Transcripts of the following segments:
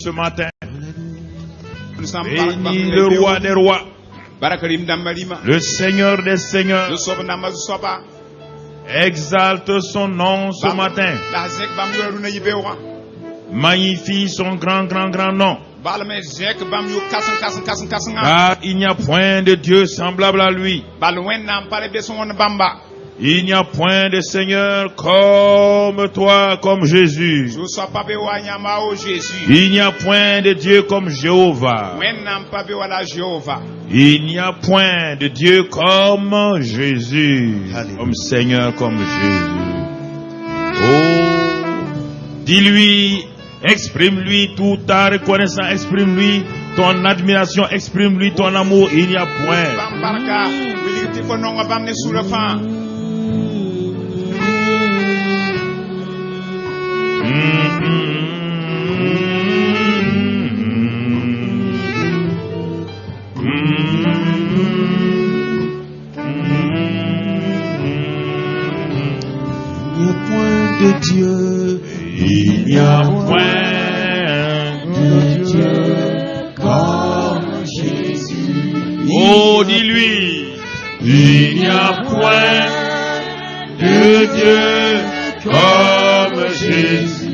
ce matin. Bénis le roi des rois, le Seigneur des seigneurs. Exalte son nom ce matin. Magnifie son grand nom. Car il n'y a point de Dieu semblable à lui. Il n'y a point de Seigneur comme toi, comme Jésus. Il n'y a point de Dieu comme Jéhovah. Il n'y a point de Dieu comme Jésus. Comme Seigneur, comme Jésus. Oh, dis-lui, exprime-lui toute ta reconnaissance, exprime-lui ton admiration, exprime-lui ton amour. Il n'y a point. Il n'y a point de Dieu comme Jésus. Oh, dis-lui, il n'y a point de Dieu comme Jésus.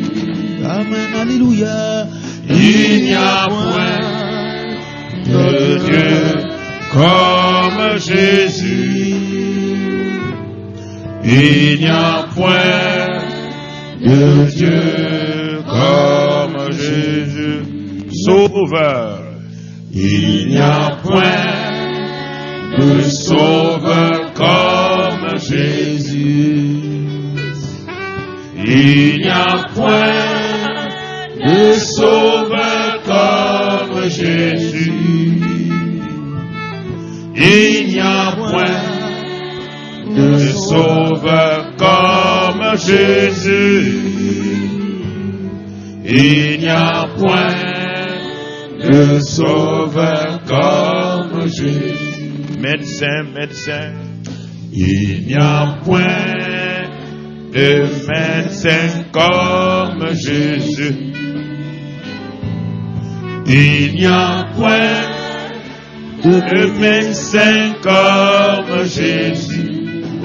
Amen, alléluia. Il n'y a point de Dieu comme Jésus. Il n'y a point de Dieu comme Jésus. Sauveur. Il n'y a point de sauveur comme Jésus. Il n'y a point de sauveur comme Jésus. Il n'y a point de sauveur comme Jésus. Il n'y a point de sauveur comme Jésus. Médecin. Il n'y a point de médecin comme Jésus. Il n'y a point de médecin comme Jésus.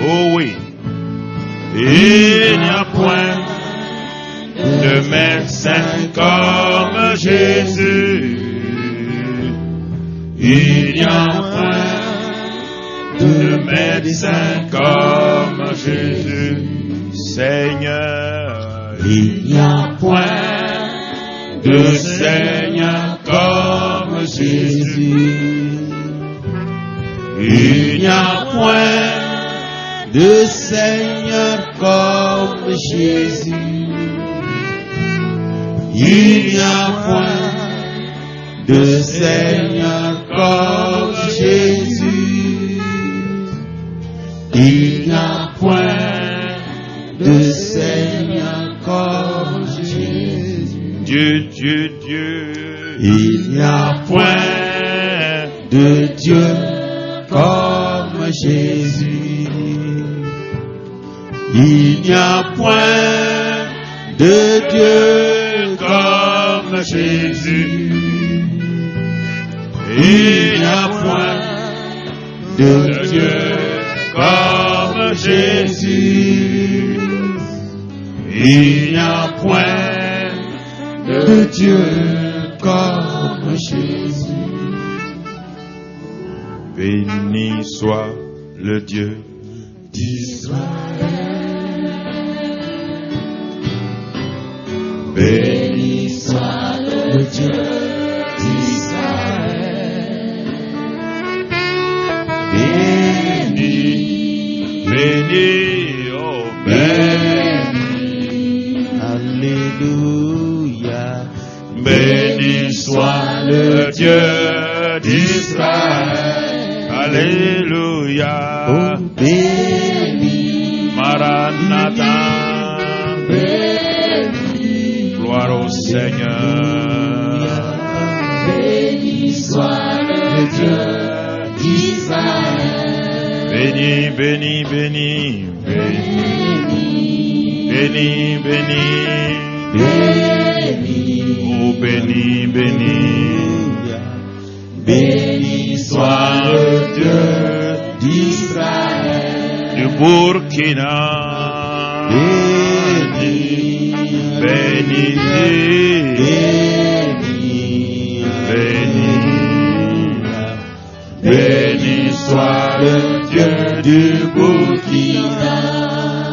Oh oui. Il n'y a point de médecin comme Jésus. Il n'y a point de médecin comme Jésus. Seigneur, il n'y a point de Seigneur comme Jésus. Il n'y a point de Seigneur comme Jésus. Il n'y a point de Seigneur comme Jésus. Il n'y a point de Seigneur comme Jésus. Dieu. Il n'y a point de Dieu comme Jésus. Il n'y a point de Dieu comme Jésus. Il n'y a point de Dieu comme Jésus. Il n'y a point de Dieu comme Jésus. Béni soit le Dieu d'Israël. Béni soit le Dieu d'Israël. Béni, oh béni. Alléluia. Béni soit le Dieu d'Israël. Alléluia. Oh, béni. Maranatha. Béni. Gloire au Seigneur. Béni soit le Dieu d'Israël. Béni. Béni. Béni. Béni. Oh béni. Béni soit le Dieu d'Israël. Du Burkina. Béni, béni soit le Dieu du Burkina.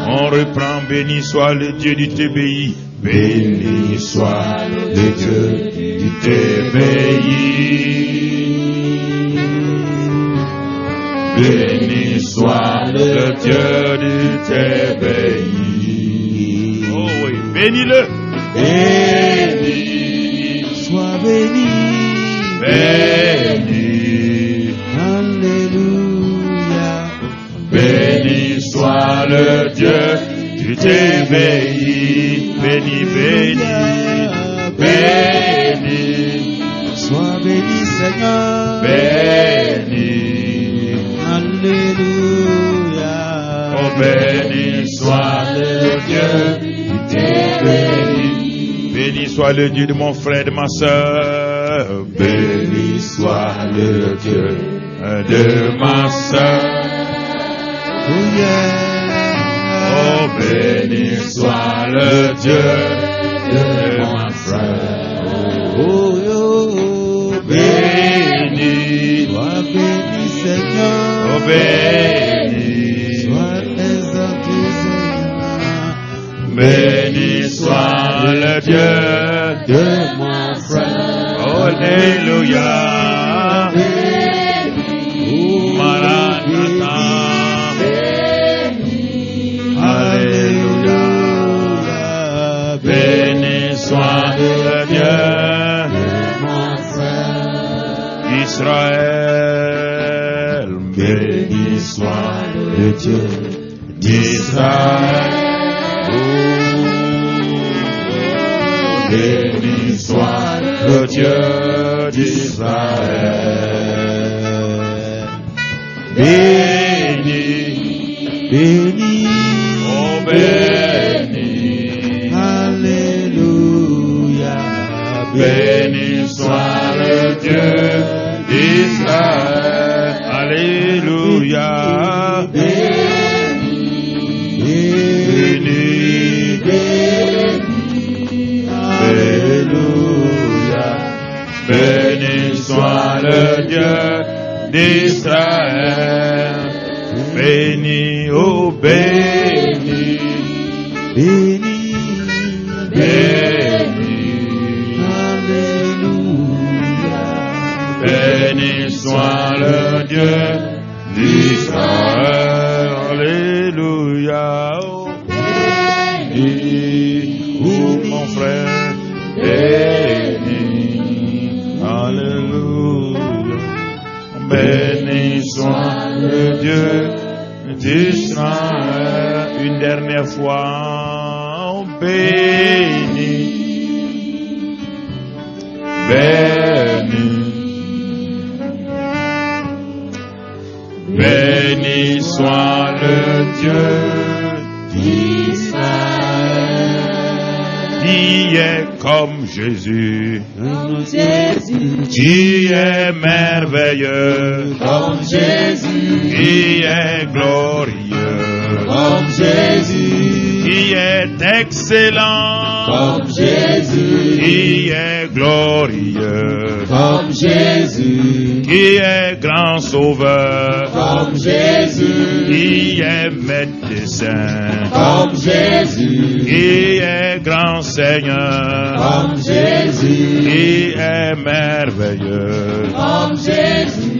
On reprend, béni soit le Dieu du TBI. Béni soit le Dieu du TBI. Béni soit le Dieu du TBI. Oh oui, bénis-le. Béni, sois béni. Béni. Alléluia. Béni soit le Dieu du TBI. Béni, béni. Béni. Sois béni, Seigneur. Béni. Alléluia. Oh, béni soit le Dieu du TBI. Béni soit le Dieu de mon frère, de ma soeur. Béni soit le Dieu de ma soeur. Oh, yeah. Oh, béni soit le Dieu de mon frère. Oh, yo. Béni. Sois béni, Seigneur. Oh, béni. Sois exalté, Seigneur. Béni soit le Dieu de mon frère. Alléluia. Maranatha. Alléluia. Béni soit le Dieu de mon frère. Israël. Béni soit le Dieu d'Israël. Béni soit le Dieu d'Israël. Béni, béni, oh béni, alléluia. Béni soit le Dieu d'Israël. Alléluia. Béni, béni, béni. Alléluia. Béni soit le Dieu d'Israël. Béni, oh béni. Béni, béni. Alléluia. Béni soit le Dieu d'Israël. Alléluia. Béni, Oh mon frère. béni. Alléluia. Béni soit le Dieu d'Israël. Une dernière fois. Béni. Béni. Béni soit le Dieu d'Israël. Qui est comme Jésus. Jésus. Qui est merveilleux. Comme Jésus. Qui est glorieux. Comme Jésus. Qui est excellent. Comme Jésus. Qui est glorieux. Comme Jésus. Qui est grand sauveur. Comme Jésus. Qui est médecin. Comme Jésus. Qui est grand Seigneur. Comme Jésus. Qui est merveilleux. Comme Jésus.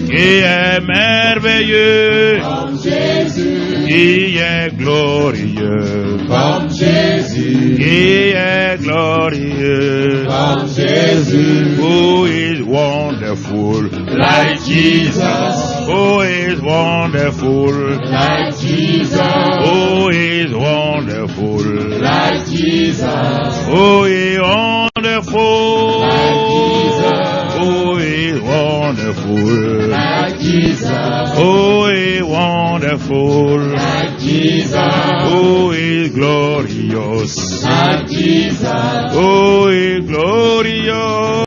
Qui est merveilleux. Comme Jésus. Qui est glorieux. Comme Jésus. Qui est glorieux. Comme Jésus. Who is wonderful. Like Jesus. Who is wonderful. Like Jesus. Who is wonderful. Like Jesus. Who is wonderful. Like Jesus. Who is wonderful. Like Jesus. Who is wonderful. Like Jesus. Who is glorious. Like Jesus. Who is glorious.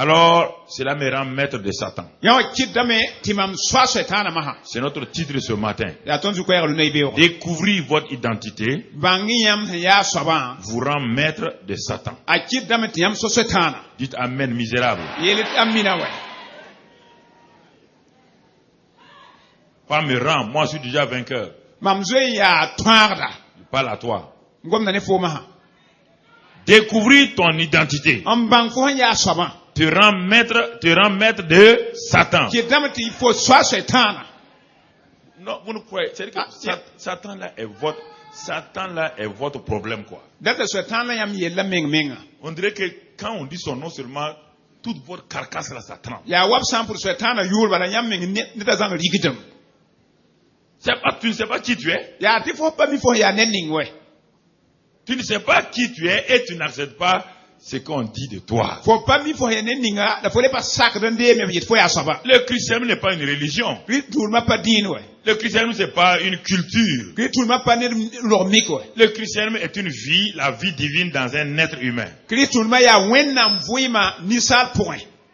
Alors, cela me rend maître de Satan. C'est notre titre ce matin. Découvrir votre identité vous rend maître de Satan. Dites Amen, misérable. Pas me rend, moi je suis déjà vainqueur. Je parle à toi. Découvrir ton identité te rend maître de Satan. Non, vous ne croyez. C'est que Satan là est votre problème, quoi. On dirait que quand on dit son nom seulement, toute votre carcasse là, ça tremble. Tu ne sais pas qui tu es. Tu ne sais pas qui tu es et tu n'acceptes pas ce qu'on dit de toi. Le christianisme n'est pas une religion. Le christianisme c'est pas une culture. Le christianisme est une vie, la vie divine dans un être humain.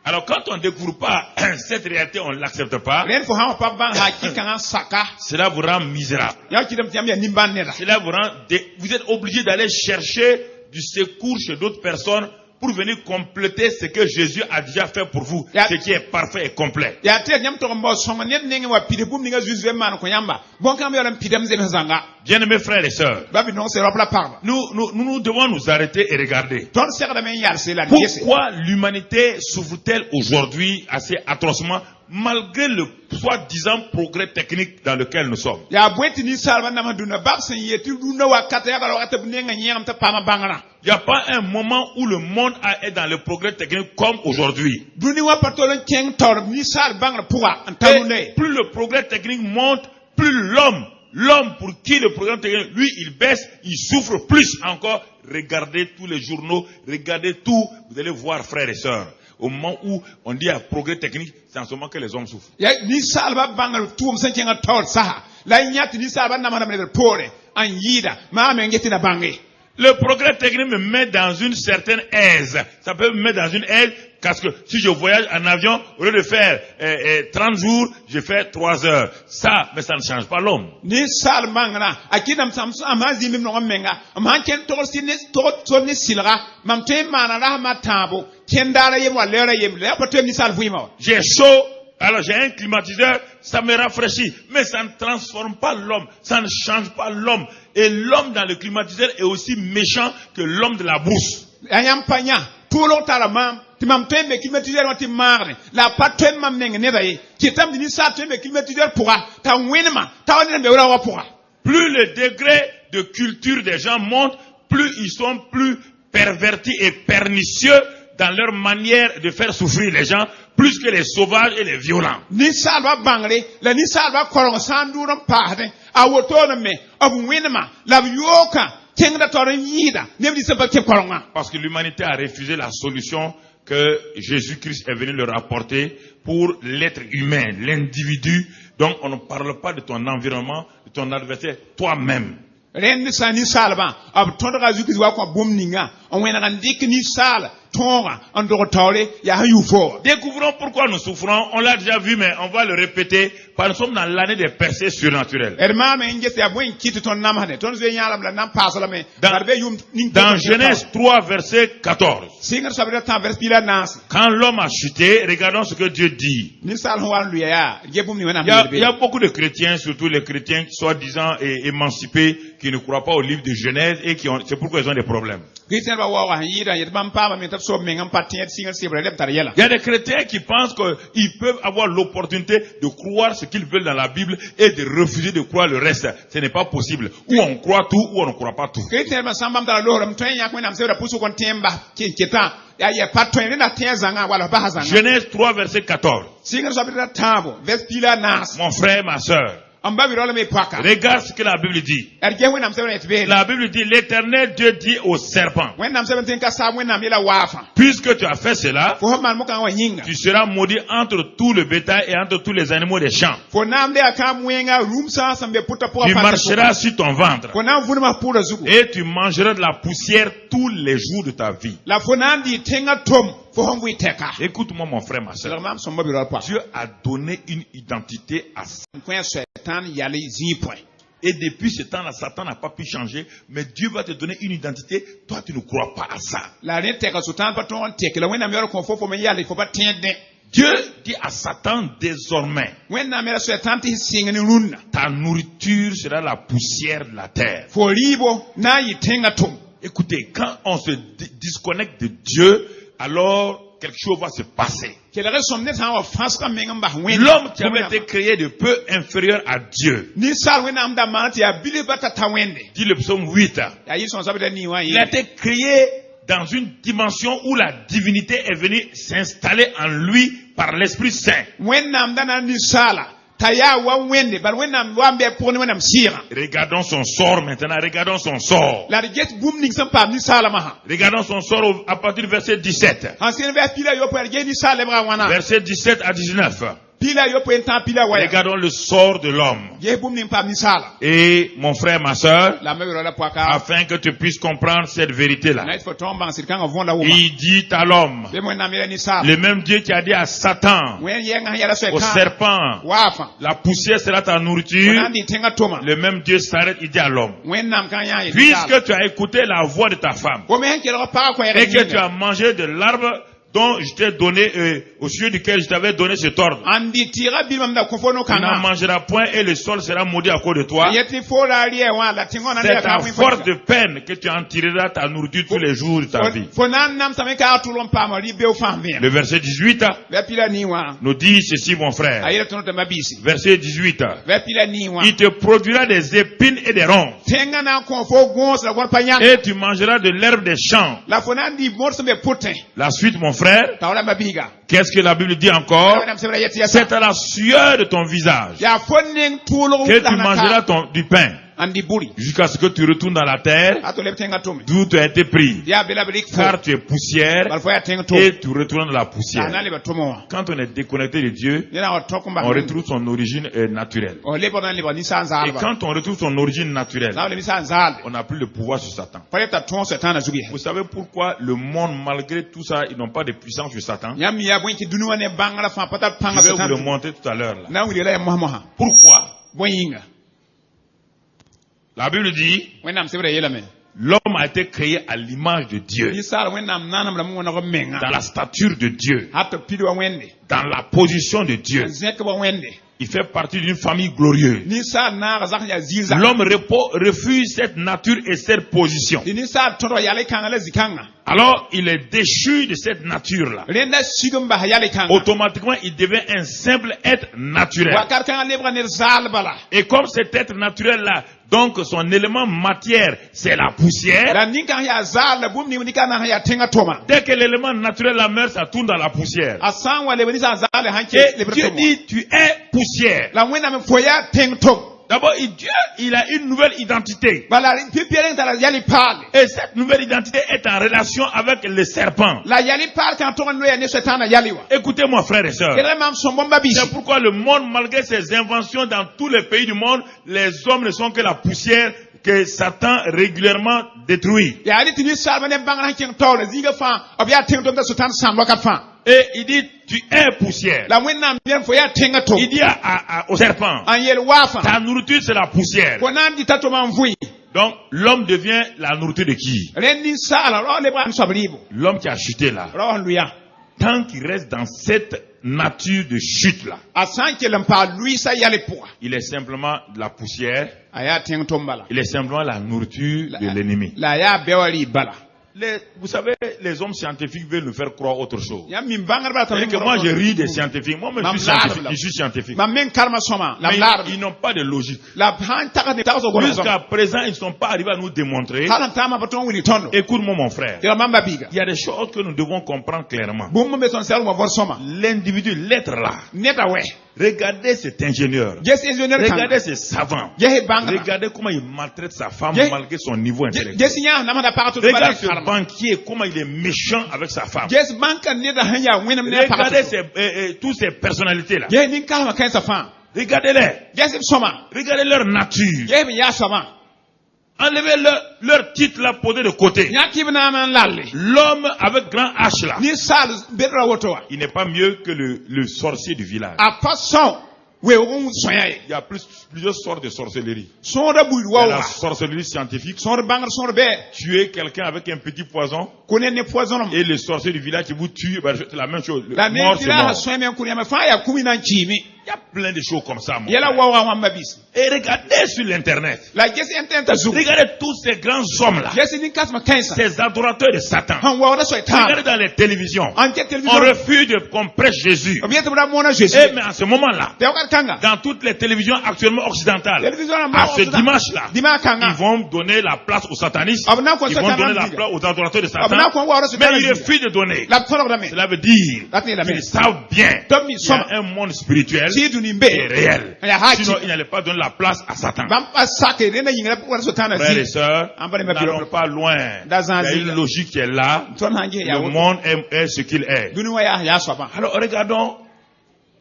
Alors quand on ne découvre pas cette réalité, on ne l'accepte pas. Cela vous rend misérable. Cela vous rend... Vous êtes obligé d'aller chercher du secours chez d'autres personnes pour venir compléter ce que Jésus a déjà fait pour vous, ce qui est parfait et complet. Bien-aimés frères et sœurs, nous devons nous arrêter et regarder. Pourquoi l'humanité souffre-t-elle aujourd'hui assez atrocement malgré le soi-disant progrès technique dans lequel nous sommes? Il n'y a pas un moment où le monde est dans le progrès technique comme aujourd'hui. Et plus le progrès technique monte, plus l'homme pour qui le progrès technique, lui, il baisse, il souffre plus encore. Regardez tous les journaux, regardez tout, vous allez voir, frères et sœurs. Au moment où on dit à progrès technique, c'est en ce moment que les hommes souffrent. Le progrès technique me met dans une certaine aise. Ça peut me mettre dans une aise parce que si je voyage en avion, au lieu de faire 30 jours, je fais 3 heures. Ça, mais ça ne change pas l'homme. J'ai chaud, alors j'ai un climatiseur, ça me rafraîchit. Mais ça ne transforme pas l'homme, ça ne change pas l'homme. Et l'homme dans le climatiseur est aussi méchant que l'homme de la brousse. Plus le degré de culture des gens monte, plus ils sont plus pervertis et pernicieux dans leur manière de faire souffrir les gens, plus que les sauvages et les violents. Parce que l'humanité a refusé la solution que Jésus-Christ est venu leur apporter pour l'être humain, l'individu. Donc on ne parle pas de ton environnement, de ton adversaire, toi-même. Découvrons pourquoi nous souffrons. On l'a déjà vu, mais on va le répéter. Parce que nous sommes dans l'année des percées surnaturelles. Dans Genèse 3, verset 14. Quand l'homme a chuté, regardons ce que Dieu dit. Il y a beaucoup de chrétiens, surtout les chrétiens soi-disant émancipés, qui ne croient pas au livre de Genèse et c'est pourquoi ils ont des problèmes. Il y a des chrétiens qui pensent qu'ils peuvent avoir l'opportunité de croire ce qu'ils veulent dans la Bible et de refuser de croire le reste. Ce n'est pas possible. Ou on croit tout, ou on ne croit pas tout. Genèse 3, verset 14. Mon frère, ma soeur, regarde ce que la Bible dit. La Bible dit, l'Éternel Dieu dit au serpent, puisque tu as fait cela, tu seras maudit entre tout le bétail et entre tous les animaux des champs. Tu marcheras sur ton ventre et tu mangeras de la poussière tous les jours de ta vie. Écoute-moi mon frère, ma soeur. Dieu a donné une identité à Satan. Et depuis ce temps-là, Satan n'a pas pu changer, mais Dieu va te donner une identité. Toi, tu ne crois pas à ça. Dieu dit à Satan désormais, ta nourriture sera la poussière de la terre. Écoutez, quand on se disconnecte de Dieu, alors quelque chose va se passer. L'homme qui avait été créé de peu inférieur à Dieu. Dit le psaume 8. Il a été créé dans une dimension où la divinité est venue s'installer en lui par l'Esprit Saint. Regardons son sort maintenant, regardons son sort. Regardons son sort à partir du verset 17. Verset 17 à 19. Regardons le sort de l'homme. Et mon frère, ma soeur, afin que tu puisses comprendre cette vérité-là, il dit à l'homme, le même Dieu qui a dit à Satan, au serpent, la poussière sera ta nourriture, le même Dieu s'arrête, il dit à l'homme, puisque tu as écouté la voix de ta femme, et que tu as mangé de l'arbre dont je t'ai donné, au sujet duquel je t'avais donné cet ordre. Tu n'en mangeras point et le sol sera maudit à cause de toi. C'est à force de peine que tu en tireras ta nourriture tous les jours de ta vie. Le verset 18 nous dit ceci, mon frère. Verset 18. Il te produira des épines et des ronces. Et tu mangeras de l'herbe des champs. La suite, mon frère. Qu'est-ce que la Bible dit encore? C'est à la sueur de ton visage que tu mangeras du pain, jusqu'à ce que tu retournes dans la terre d'où tu as été pris, car tu es poussière et tu retournes dans la poussière. Quand on est déconnecté de Dieu, on retrouve son origine naturelle. Et quand on retrouve son origine naturelle, on n'a plus le pouvoir sur Satan. Vous savez pourquoi le monde, malgré tout ça, ils n'ont pas de puissance sur Satan? Je vais vous le montrer tout à l'heure. Pourquoi? La Bible dit, l'homme a été créé à l'image de Dieu, dans la stature de Dieu, dans la position de Dieu. Il fait partie d'une famille glorieuse. L'homme refuse cette nature et cette position. Alors, il est déchu de cette nature-là. Automatiquement, il devient un simple être naturel. Et comme cet être naturel-là, donc son élément matière, c'est la poussière. Dès que l'élément naturel la meurt, ça tourne dans la poussière. Et Dieu dit, tu es poussière. D'abord, Dieu, il a une nouvelle identité. Et cette nouvelle identité est en relation avec le serpent. Écoutez-moi, frères et sœurs. C'est pourquoi le monde, malgré ses inventions dans tous les pays du monde, les hommes ne sont que la poussière que Satan régulièrement détruit. Et il dit, tu es poussière. Il dit au serpent, ta nourriture c'est la poussière. Donc l'homme devient la nourriture de qui? L'homme qui a chuté là. Tant qu'il reste dans cette nature de chute là, il est simplement de la poussière. Il est simplement la nourriture de l'ennemi. Vous savez, les hommes scientifiques veulent nous faire croire autre chose. Et que moi je ris des scientifiques. Moi je suis scientifique. Mais ils n'ont pas de logique. Jusqu'à présent, ils ne sont pas arrivés à nous démontrer. Écoute-moi mon frère. Il y a des choses que nous devons comprendre clairement. L'individu, l'être là. Regardez cet ingénieur. Regardez ce savant. Regardez comment il maltraite sa femme malgré son niveau intellectuel. Regardez ce banquier, comment il est méchant avec sa femme. Regardez toutes ces personnalités-là. Regardez-les. Regardez leur nature. Enlevez leur titre là, posé de côté. L'homme avec grand H là, il n'est pas mieux que le sorcier du village. Il y a plusieurs sortes de sorcellerie. Il y a la sorcellerie scientifique. Tuer quelqu'un avec un petit poison. Et le sorcier du village qui vous tue, c'est la même chose. Mort, c'est mort. Il y a plein de choses comme ça. Et regardez sur l'internet. Regardez tous ces grands hommes là. Ces adorateurs de Satan. Regardez dans les télévisions. On refuse qu'on prêche Jésus. Et mais en ce moment là, dans toutes les télévisions actuellement occidentales, à ce dimanche là, ils vont donner la place aux satanistes. Ils vont donner la place aux adorateurs de Satan. Mais ils refusent de donner. Cela veut dire qu'ils savent bien qu'il y a un monde spirituel est réel. Sinon, il n'allait pas donner la place à Satan. Frères et sœurs, n'allons pas loin. Il y a une logique qui est là. Le monde est ce qu'il est. Alors, regardons.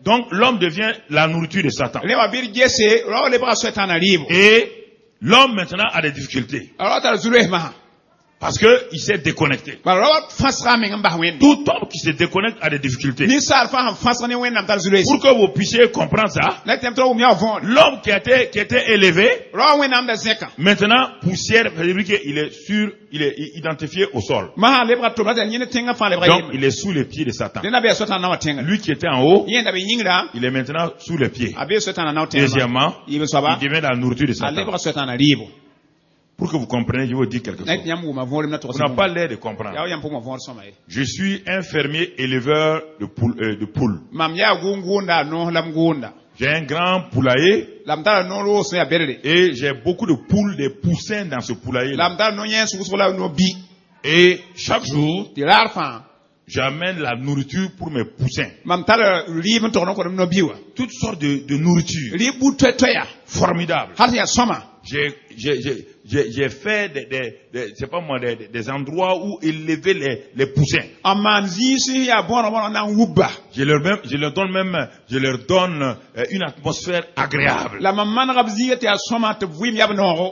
Donc, l'homme devient la nourriture de Satan. Et l'homme maintenant a des difficultés. Parce qu'il s'est déconnecté. Tout homme qui se déconnecte a des difficultés. Pour que vous puissiez comprendre ça, l'homme qui était élevé, maintenant, poussière, il est identifié au sol. Donc, il est sous les pieds de Satan. Lui qui était en haut, il est maintenant sous les pieds. Deuxièmement, il devient la nourriture de Satan. Pour que vous compreniez, je vais vous dire quelque chose. Vous n'avez pas l'air de comprendre. Je suis un fermier éleveur de poules. J'ai un grand poulailler. Et j'ai beaucoup de poules, des poussins dans ce poulailler. Et chaque jour, j'amène la nourriture pour mes poussins. Toutes sortes de nourriture. Formidable. J'ai fait c'est pas moi, des endroits où élever les poussins. Je leur donne une atmosphère agréable.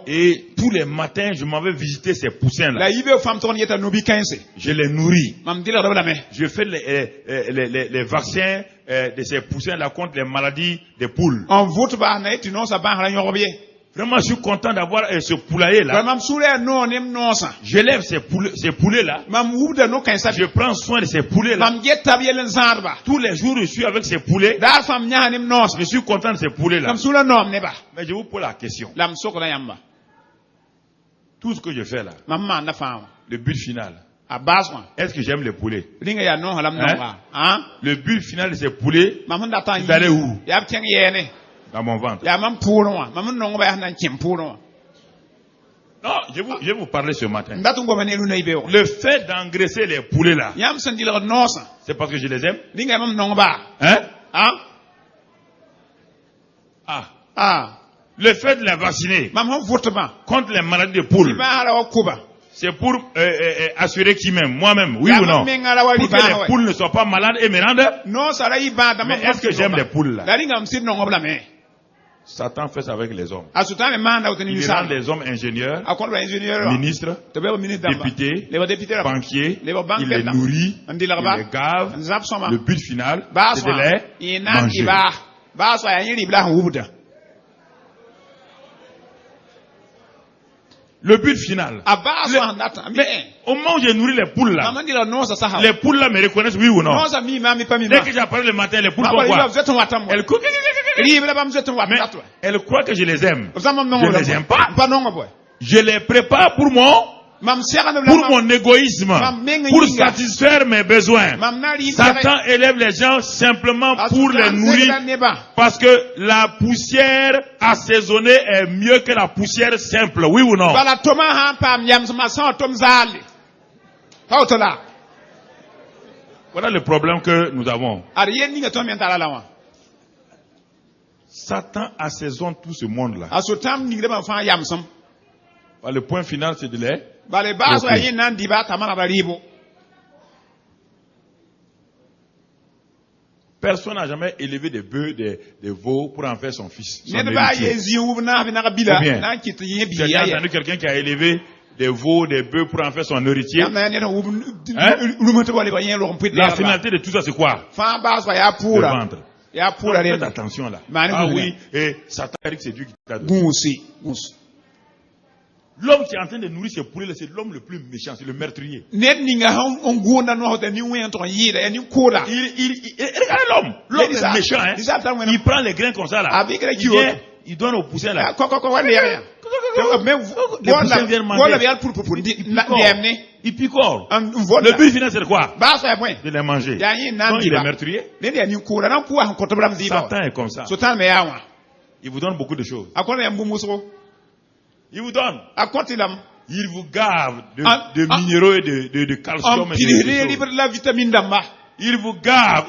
Et tous les matins, je m'en vais visiter ces poussins-là. Je les nourris. Je fais les vaccins de ces poussins-là contre les maladies des poules. Vraiment, je suis content d'avoir ce poulailler-là. J'élève ces poulets-là. Je prends soin de ces poulets-là. Tous les jours, je suis avec ces poulets. Je suis content de ces poulets-là. Mais je vous pose la question. Tout ce que je fais là, le but final, est-ce que j'aime les poulets? Le but final de ces poulets, c'est d'aller où? Dans mon ventre. Non, je vais vous parler ce matin. Le fait d'engraisser les poulets là, c'est parce que je les aime. Le fait de les vacciner contre les maladies de poules, c'est pour assurer qui m'aime, moi-même, oui ou non? Pour que les poules ne soient pas malades et me rendent. Mais est-ce que j'aime les poules là? Satan fait ça avec les hommes. Il rend les hommes ingénieurs, ministres, députés, banquiers, il les nourrit, il les gave. Le but final, c'est de les manger. Le but final. Mais au moment où j'ai nourri les poules là, les poules là me reconnaissent, oui ou non? Dès que j'apparais le matin, les poules font quoi? Elles courent. Mais elles croient que je les aime. Je ne les aime pas. Je les prépare pour mon égoïsme, pour satisfaire mes besoins. Satan élève les gens simplement pour les nourrir, parce que la poussière assaisonnée est mieux que la poussière simple, oui ou non? Voilà le problème que nous avons. Satan assaisonne tout ce monde-là. Le point final, c'est de les... Personne n'a jamais élevé des bœufs, des veaux pour en faire son fils. Son héritier. Ou bien, tu as entendu quelqu'un qui a élevé des veaux, des bœufs pour en faire son héritier? Hein? La finalité de tout ça, c'est quoi? Le ventre. Faites attention là. Ah oui, et Satan dit que c'est Dieu qui t'a donné. L'homme qui est en train de nourrir ses poulets, c'est l'homme le plus méchant, c'est le meurtrier. Regardez l'homme. L'homme est méchant, hein. Il prend les grains comme ça là. Il donne aux poussins là. Les poussins viennent manger. Il picore. Le but final c'est quoi? De les manger. Donc il est meurtrier. Satan est comme ça. Il vous donne beaucoup de choses. Il vous donne. Il vous gave de minéraux et de calcium et il vous gave.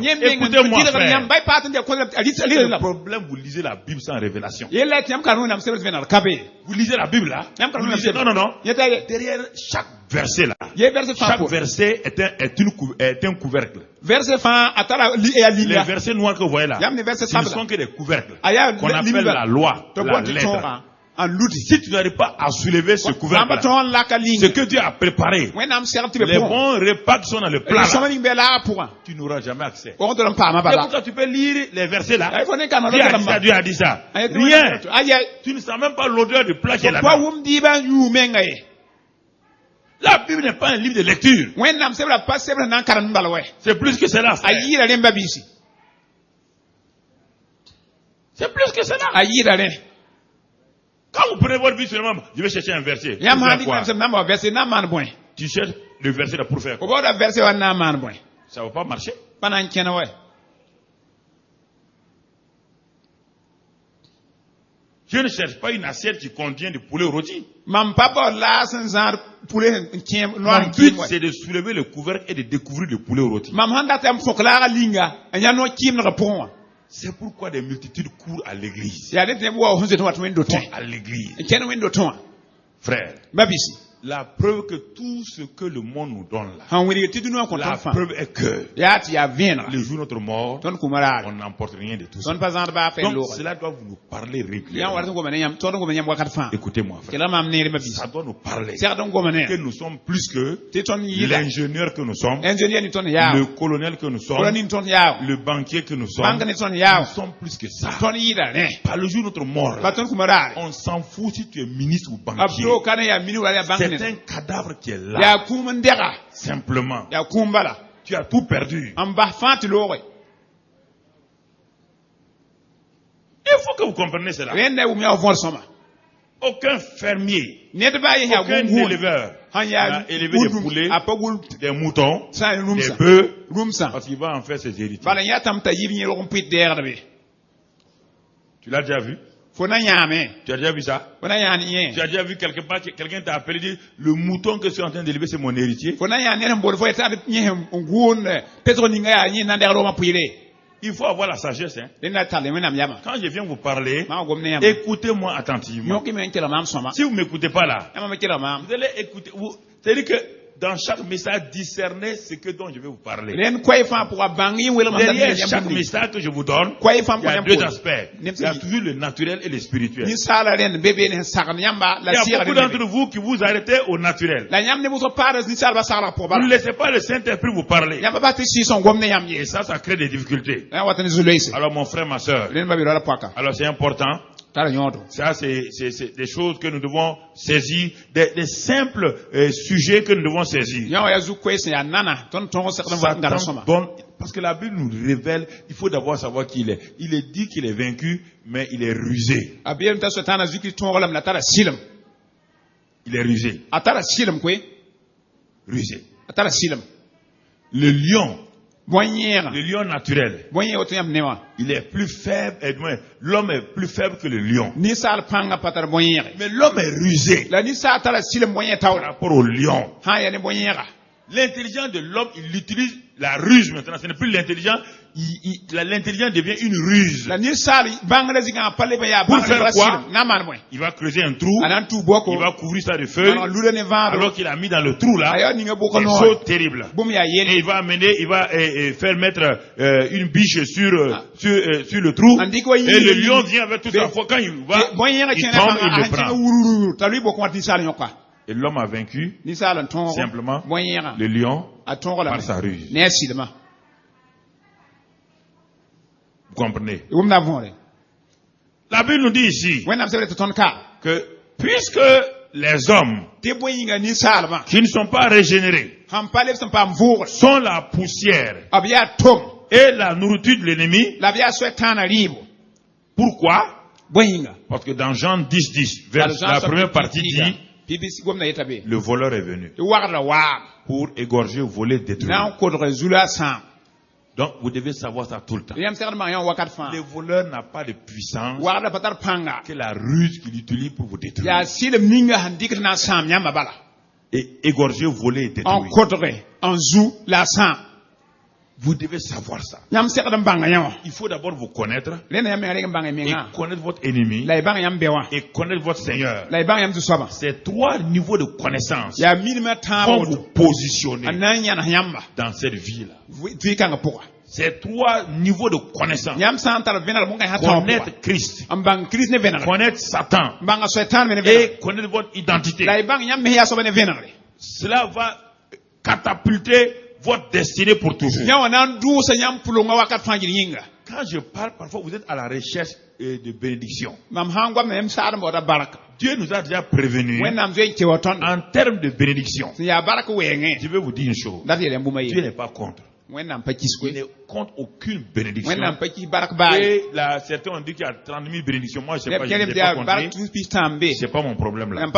Écoutez-moi, frère. Le problème, vous lisez la Bible sans révélation. Vous lisez la Bible là. Non. Derrière chaque verset là. Chaque verset est un couvercle. Les versets noirs que vous voyez là, ce ne sont que des couvercles qu'on appelle la loi, la lettre. Si tu n'arrives pas à soulever ce couvercle, ce que Dieu a préparé, les bons repas qui sont dans le plat, tu n'auras jamais accès. Et pourquoi tu peux lire les versets là? Dieu a dit ça. Rien. Tu ne sens même pas l'odeur du plat qui est là-bas. La Bible n'est pas un livre de lecture. C'est plus que cela. C'est plus que cela. Quand vous prenez votre vie seulement, je vais chercher un verset. Tu cherches le verset là pour faire quoi? Ça ne va pas marcher. Je ne cherche pas une assiette qui contient du poulet rôti. Mon but, c'est de soulever le couvercle et de découvrir le poulet rôti. C'est pourquoi des multitudes courent à l'église. À l'église. Frère, la preuve que tout ce que le monde nous donne là, la preuve est que le jour de notre mort, on n'emporte rien de tout ça. Donc cela doit nous parler régulièrement. Écoutez-moi, frère. Ça doit nous parler que nous sommes plus que l'ingénieur que nous sommes, le colonel que nous sommes, le banquier que nous sommes. Nous sommes plus que ça. Par le jour de notre mort, on s'en fout si tu es ministre ou banquier. C'est un cadavre qui est là. Simplement. Tu as tout perdu. Il faut que vous compreniez cela. Aucun fermier, aucun éleveur n'a élevé des poulets, des moutons, des bœufs, parce qu'il va en faire ses héritiers. Tu l'as déjà vu? Tu as déjà vu ça? Tu as déjà vu quelque part, quelqu'un t'a appelé et dit, le mouton que je suis en train d'élever, c'est mon héritier? Il faut avoir la sagesse. Hein? Quand je viens vous parler, écoutez-moi attentivement. Si vous ne m'écoutez pas là, vous allez écouter. C'est-à-dire que dans chaque message, discernez ce que dont je vais vous parler. Derrière chaque message que je vous donne, il y a deux aspects. Il y a toujours le naturel et le spirituel. Il y a beaucoup d'entre vous qui vous arrêtez au naturel. Vous ne laissez pas le Saint-Esprit vous parler. Et ça crée des difficultés. Alors mon frère, ma soeur, alors c'est important. Ça, c'est des choses que nous devons saisir, des simples sujets que nous devons saisir. Parce que la Bible nous révèle, il faut d'abord savoir qui il est. Il est dit qu'il est vaincu, mais il est rusé. Il est rusé. Rusé. Le lion. Le lion naturel. Il est plus faible, l'homme est plus faible que le lion. Mais l'homme est rusé par rapport au lion. L'intelligence de l'homme, il utilise la ruse maintenant. Ce n'est plus l'intelligence l'intelligence devient une ruse. Pour faire quoi? Il va creuser un trou, il va couvrir ça de feuilles, alors qu'il a mis dans le trou là, une chose terrible. Et il va faire mettre une biche sur le trou, et le lion vient avec toute sa foi. Quand il va, il tombe, il le prend. Et l'homme a vaincu simplement le lion par sa ruse. Vous comprenez? La Bible nous dit ici que puisque les hommes qui ne sont pas régénérés sont la poussière et la nourriture de l'ennemi, pourquoi? Parce que dans Jean 10, la première partie dit, le voleur est venu pour égorger, voler, détruire. Donc, vous devez savoir ça tout le temps. Le voleur n'a pas de puissance que la ruse qu'il utilise pour vous détruire. Et égorger, voler, détruire. Vous devez savoir ça. Il faut d'abord vous connaître et connaître votre ennemi et connaître votre Seigneur. Ces trois niveaux de connaissance vont vous positionner dans cette vie-là. Ces trois niveaux de connaissance. Connaître Christ, connaître Satan et connaître votre identité. Cela va catapulter votre destinée pour toujours. Quand je parle, parfois vous êtes à la recherche de bénédiction. Dieu nous a déjà prévenus en termes de bénédiction. Je vais vous dire une chose. Dieu n'est pas contre. Il ne compte aucune bénédiction. Et là, certains ont dit qu'il y a 30 000 bénédictions. Moi, je ne sais pas, je n'ai pas compté. C'est pas mon problème là.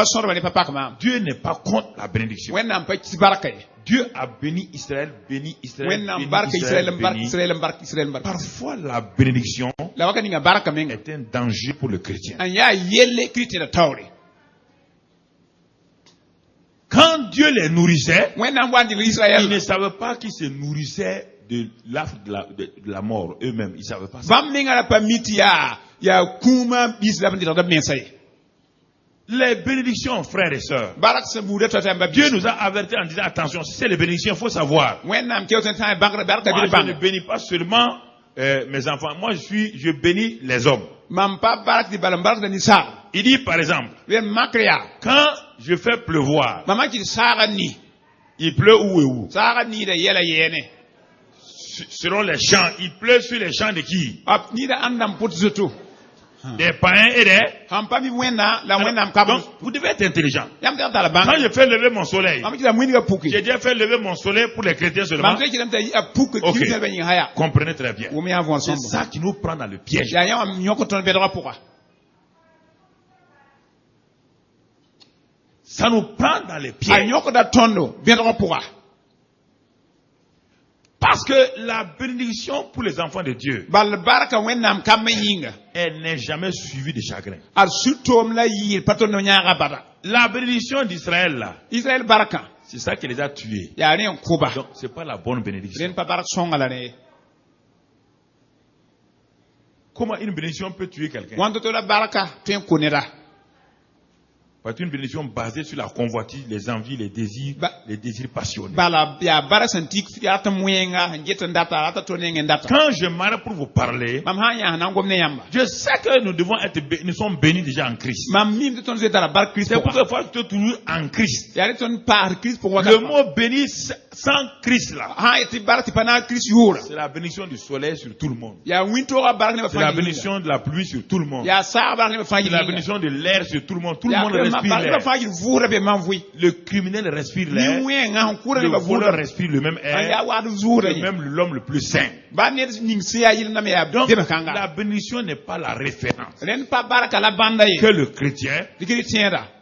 Dieu n'est pas contre la bénédiction. Dieu a béni Israël, béni Israël, béni Israël. Parfois, la bénédiction est un danger pour le chrétien. Quand Dieu les nourrissait, ils ne savaient pas qu'ils se nourrissaient de la mort eux-mêmes. Ils ne savaient pas ça. Les bénédictions, frères et sœurs. Dieu nous a avertis en disant attention, si c'est les bénédictions, il faut savoir. Moi, je ne bénis pas seulement mes enfants. Moi, je bénis les hommes. Il dit par exemple, quand je fais pleuvoir, il pleut où et où? Selon les champs, il pleut sur les champs de qui? Des païens et des... Donc, vous devez être intelligent. Quand je fais lever mon soleil, j'ai déjà fait lever mon soleil pour les chrétiens seulement. Ok, comprenez très bien. C'est ça qui nous prend dans le piège. Ça nous prend dans les pièges. Parce que la bénédiction pour les enfants de Dieu, elle n'est jamais suivie de chagrin. La bénédiction d'Israël là, c'est ça qui les a tués. Donc c'est pas la bonne bénédiction. Comment une bénédiction peut tuer quelqu'un? Parce qu'une bénédiction basée sur la convoitise, les envies, les désirs passionnés. Quand je m'arrête pour vous parler, je sais que nous sommes bénis déjà en Christ. C'est pourquoi il faut toujours en Christ. Le mot béni sans Christ là, c'est la bénédiction du soleil sur tout le monde. C'est la bénédiction de la pluie sur tout le monde. C'est la bénédiction de l'air sur tout le monde. Tout le monde respire l'air. Le criminel respire l'air. Le voleur respire le même air. Même l'homme le plus saint. Donc la bénédiction n'est pas la référence que le chrétien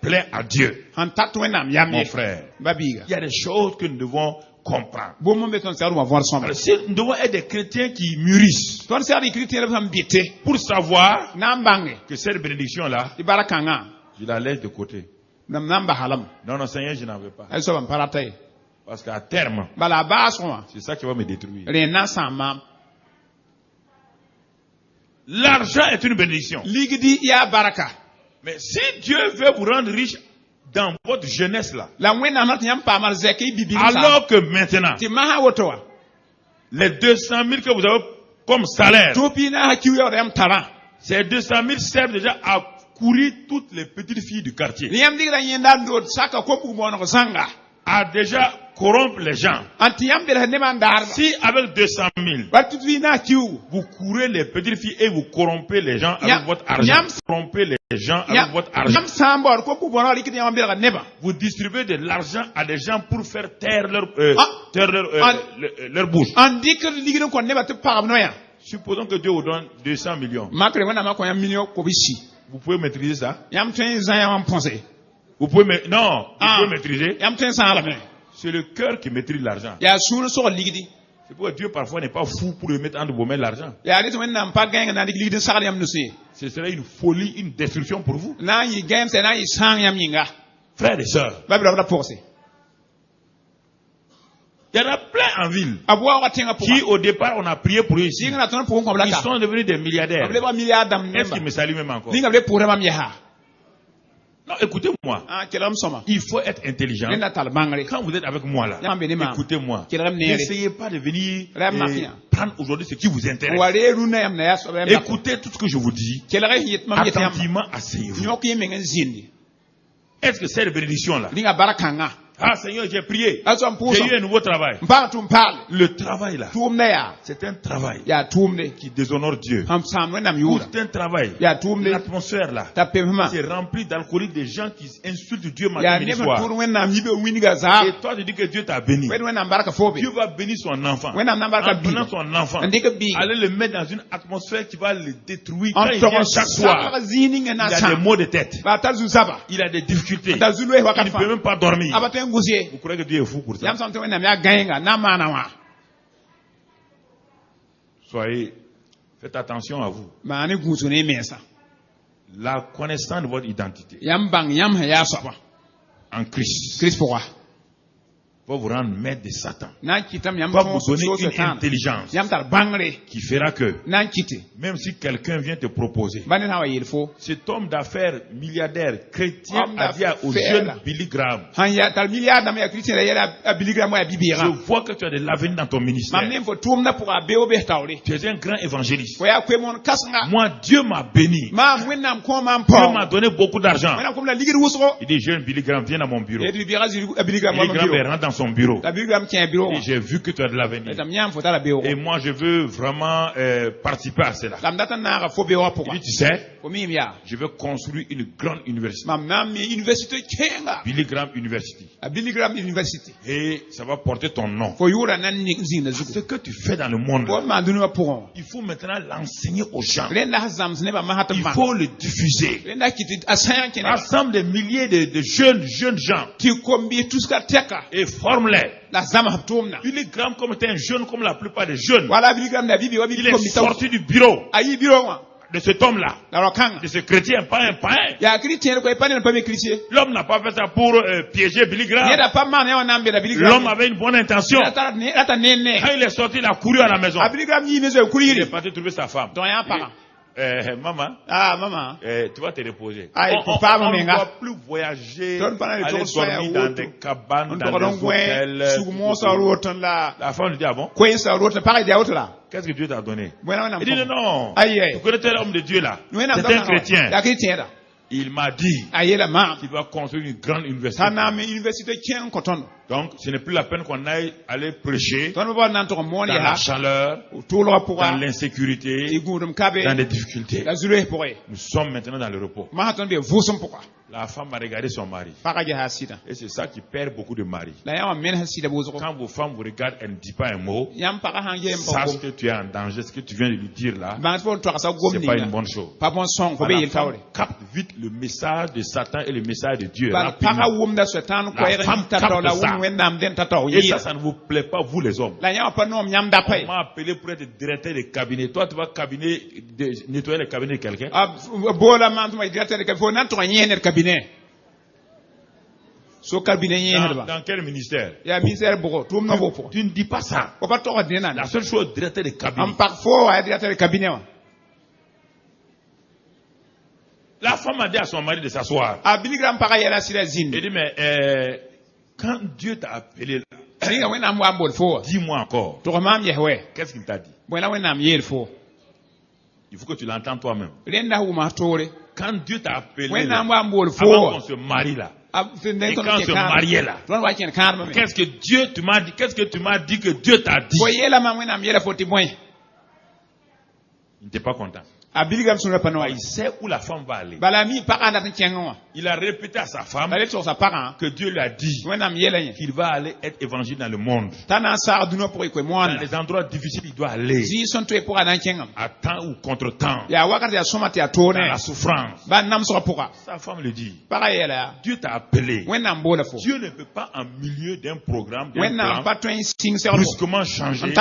plaît à Dieu. Mon frère, il y a des choses que nous devons comprendre. Alors, si nous devons être des chrétiens qui mûrissent pour savoir que cette bénédiction là, je la laisse de côté. Non, Seigneur, je n'en veux pas. Parce qu'à terme, c'est ça qui va me détruire. L'argent est une bénédiction. Ligidi ya baraka. Mais si Dieu veut vous rendre riche dans votre jeunesse là, alors que maintenant, les 200 000 que vous avez comme salaire, ces 200 000 servent déjà à courir toutes les petites filles du quartier, à déjà corrompre les gens. Si avec 200 000, vous courez les petites filles et vous corrompez les gens avec votre argent, vous distribuez de l'argent à des gens pour faire taire leur bouche. Supposons que Dieu vous donne 200 millions. Vous pouvez maîtriser ça? Vous pouvez maîtriser. C'est le cœur qui maîtrise l'argent. C'est pourquoi Dieu parfois n'est pas fou pour le mettre entre vos mains l'argent. Ce serait une folie, une destruction pour vous. Frères et sœurs, il y en a plein en ville qui au départ on a prié pour eux ici. Ils sont devenus des milliardaires. Est-ce qu'ils me saluent même encore? Non, écoutez-moi. Il faut être intelligent. Quand vous êtes avec moi là, écoutez-moi. N'essayez pas de venir prendre aujourd'hui ce qui vous intéresse. Écoutez tout ce que je vous dis. Attentivement, asseyez-vous. Est-ce que cette bénédiction-là? Ah Seigneur, j'ai prié. J'ai eu un nouveau travail. Le travail là, c'est un travail qui déshonore Dieu. C'est un travail. L'atmosphère là, c'est rempli d'alcooliques, des gens qui insultent Dieu matin et soir. Et toi tu dis que Dieu t'a béni. Dieu va bénir son enfant. En prenant son enfant, allez le mettre dans une atmosphère qui va le détruire. Quand il vient chaque soir, il a des maux de tête. Il a des difficultés. Il ne peut même pas dormir. Vous croyez que Dieu est fou pour ça? Faites attention à vous. La connaissance de votre identité en Christ va vous rendre maître de Satan. Va vous donner une intelligence qui fera que même si quelqu'un vient te proposer, cet homme d'affaires milliardaire chrétien a dit au jeune Billy Graham, je vois que tu as de l'avenir dans ton ministère. Tu es un grand évangéliste. Moi, Dieu m'a béni. Dieu m'a donné beaucoup d'argent. Il dit, jeune Billy Graham, viens à mon bureau. Billy Graham rentre dans son bureau. Et j'ai vu que tu as de l'avenir. Et moi, je veux vraiment participer à cela. Il dit, tu sais, je veux construire une grande université. Billy Graham University. Et ça va porter ton nom. Ce que tu fais dans le monde, il faut maintenant l'enseigner aux gens. Il faut le diffuser. Rassemble des milliers de jeunes gens. Et forme-les. Billy Graham, comme était un jeune comme la plupart des jeunes, il est sorti du bureau de cet homme-là, de ce chrétien, pas un païen. L'homme n'a pas fait ça pour piéger Billy Graham. L'homme avait une bonne intention. Quand il est sorti, il a couru à la maison. Il est parti trouver sa femme. Maman, tu vas te reposer. On ne doit plus voyager, aller dormir dans des cabanes, dans des hôtels. La femme lui dit, ah bon? Qu'est-ce que Dieu t'a donné? Il dit, non, tu connais l'homme de Dieu là. C'est un chrétien. Il m'a dit qu'il va construire une grande université. Donc, ce n'est plus la peine qu'on aille aller prêcher dans la chaleur, dans l'insécurité, dans les difficultés. Nous sommes maintenant dans le repos. La femme a regardé son mari. Et c'est ça qui perd beaucoup de maris. Quand vos femmes vous regardent, elles ne disent pas un mot. Sache que tu es en danger. Ce que tu viens de lui dire là, c'est pas une bonne chose. La femme capte vite le message de Satan et le message de Dieu. La femme capte ça. Et ça ne vous plaît pas, vous les hommes. On m'a appelé pour être directeur de cabinet. Toi, tu vas nettoyer le cabinet de quelqu'un. Dans quel ministère? Tu ne dis pas ça. La seule chose, directeur de cabinet. femme a dit à son mari de s'asseoir. Il dit, mais quand Dieu t'a appelé là, dis-moi encore. Qu'est-ce qu'il t'a dit? Il faut que tu l'entends toi-même. Quand Dieu t'a appelé là, avant qu'on se marie là, et quand on se mariait là, qu'est-ce que Dieu tu m'as dit? Qu'est-ce que tu m'as dit que Dieu t'a dit? Il n'était pas content. Il sait où la femme va aller. Il a répété à sa femme que Dieu lui a dit qu'il va aller être évangile dans le monde. Dans les endroits difficiles, il doit aller. À temps ou contre temps. Dans la souffrance. Sa femme lui dit, Dieu t'a appelé. Dieu ne peut pas en milieu d'un programme, brusquement changer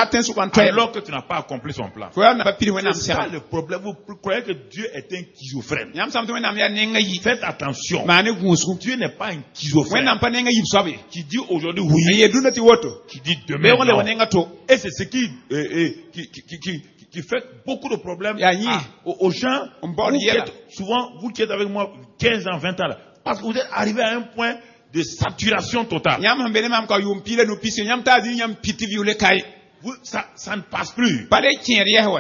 alors que tu n'as pas accompli son plan. C'est ça le problème. Vous croyez que Dieu est un schizophrène. Faites attention. Dieu n'est pas un schizophrène qui dit aujourd'hui oui, qui dit demain non. Et c'est ce qui fait beaucoup de problèmes aux gens. Souvent, vous qui êtes avec moi 15 ans, 20 ans, là, parce que vous êtes arrivé à un point de saturation totale. Ça ne passe plus.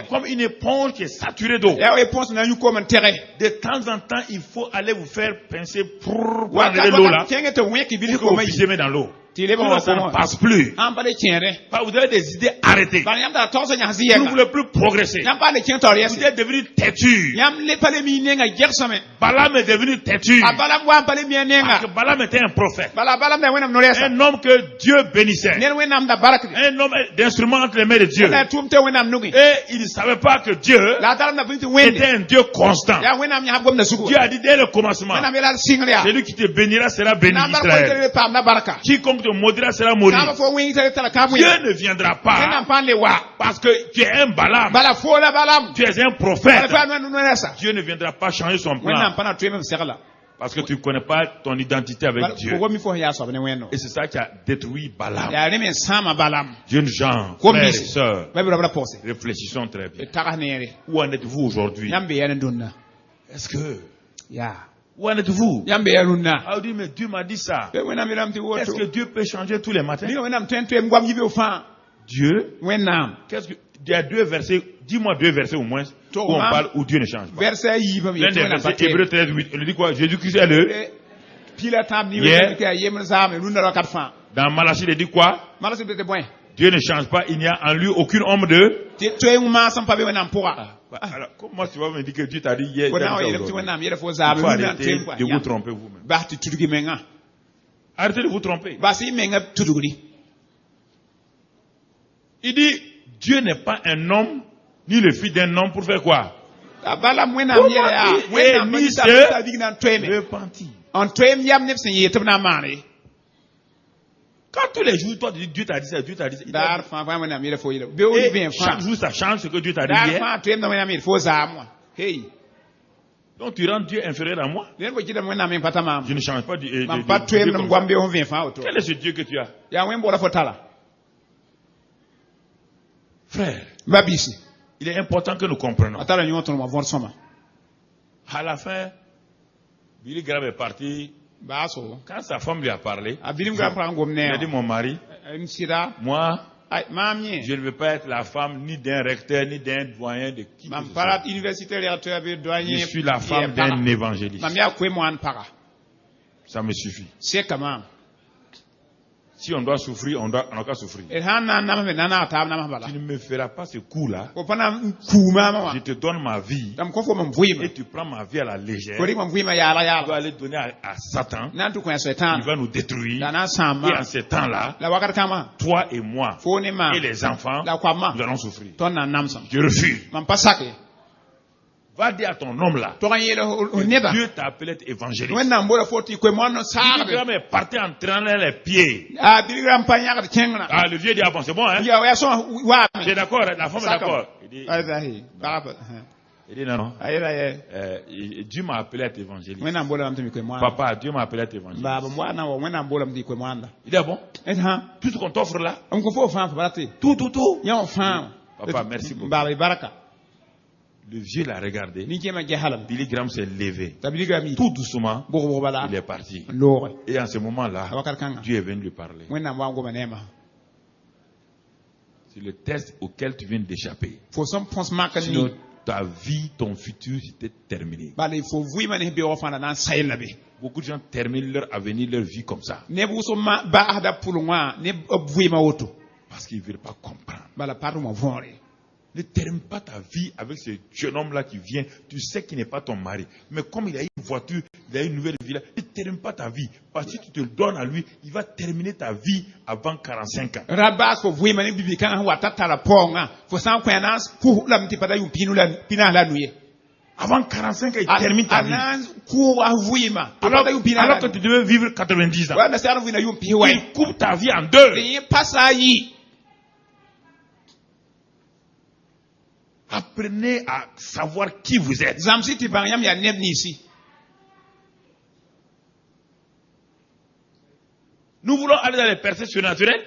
Comme une éponge qui est saturée d'eau. De temps en temps, il faut aller vous faire pincer pour enlever l'eau là. Pour que vous puissiez mettre dans l'eau. Ça ne passe plus. Vous avez des idées arrêtées. Vous ne voulez plus progresser. Vous êtes devenu têtu. Balaam est devenu têtu. Parce que Balaam était un prophète. Un homme que Dieu bénissait. Un homme d'instrument entre les mains de Dieu. Et il ne savait pas que Dieu était un Dieu constant. Dieu a dit dès le commencement, celui qui te bénira sera béni d'Israël. Quiconque te maudira sera maudit. Dieu ne viendra pas parce que tu es un Balaam. Tu es un prophète. Dieu ne viendra pas changer son plan parce que tu ne connais pas ton identité avec Dieu. Et c'est ça qui a détruit Balaam. Jeunes gens, frères et sœurs, réfléchissons très bien. Où en êtes-vous aujourd'hui? Est-ce que... Où en êtes-vous? Ah, dit, mais Dieu m'a dit ça. Est-ce que Dieu peut changer tous les matins? Dieu? Qu'est-ce que... Il y a 2 versets, dis-moi 2 versets au moins, où on parle où Dieu ne change pas. L'un des versets, Hébreux 13, 8, il dit quoi? Jésus-Christ est le... Dans Malachie, il dit quoi? Dieu ne change pas, il n'y a en lui aucune ombre de... Alors, comment tu vas me dire que Dieu t'a dit hier? Il faut arrêter de vous tromper vous-même. Arrêtez de vous tromper. Il dit, Dieu n'est pas un homme, ni le fils d'un homme pour faire quoi? Ni se repentir. Quand tous les jours, toi, Dieu t'a dit ça, Dieu t'a dit ça. Et chaque jour, ça change ce que Dieu t'a dit hier. Donc tu rends Dieu inférieur à moi. Je ne change pas Dieu. Quel est ce Dieu que tu as? Frère, il est important que nous comprenions. À la fin, Billy Graham est parti. Quand sa femme lui a parlé, il a dit, mon mari, moi, je ne veux pas être la femme ni d'un recteur, ni d'un doyen de qui que ce soit. Je suis la femme d'un évangéliste. Ça me suffit. Si on doit souffrir, on n'a qu'à souffrir. Tu ne me feras pas ce coup-là. Je te donne ma vie. Et tu prends ma vie à la légère. Tu dois aller donner à Satan. Il va nous détruire. Et en ce temps-là, toi et moi, et les enfants, nous allons souffrir. Je refuse. Va dire à ton homme là, Dieu t'a appelé à être évangéliste. Billy Graham est parti en traînant les pieds. Le vieux dit, ah bon, c'est bon, hein? J'ai d'accord, la femme est d'accord. Il dit, non. Dieu m'a appelé à être évangéliste. Papa, Dieu m'a appelé à être évangéliste. Il dit, ah bon? Tout ce qu'on t'offre là? Tout. Papa, merci beaucoup. Le vieux l'a regardé. Billy Graham s'est levé. Tout doucement, il est parti. Et en ce moment-là, Dieu est venu lui parler. C'est le test auquel tu viens d'échapper. Sinon, ta vie, ton futur, c'était terminé. Beaucoup de gens terminent leur avenir, leur vie comme ça. Parce qu'ils ne veulent pas comprendre. Ne termine pas ta vie avec ce jeune homme-là qui vient. Tu sais qu'il n'est pas ton mari. Mais comme il a une voiture, il a une nouvelle vie là, ne termine pas ta vie. Parce que si tu te le donnes à lui, il va terminer ta vie avant 45 ans. Avant 45 ans, il termine ta vie. Alors que tu devais vivre 90 ans. Il coupe ta vie en deux. Apprenez à savoir qui vous êtes. Nous voulons aller dans les percées surnaturelles.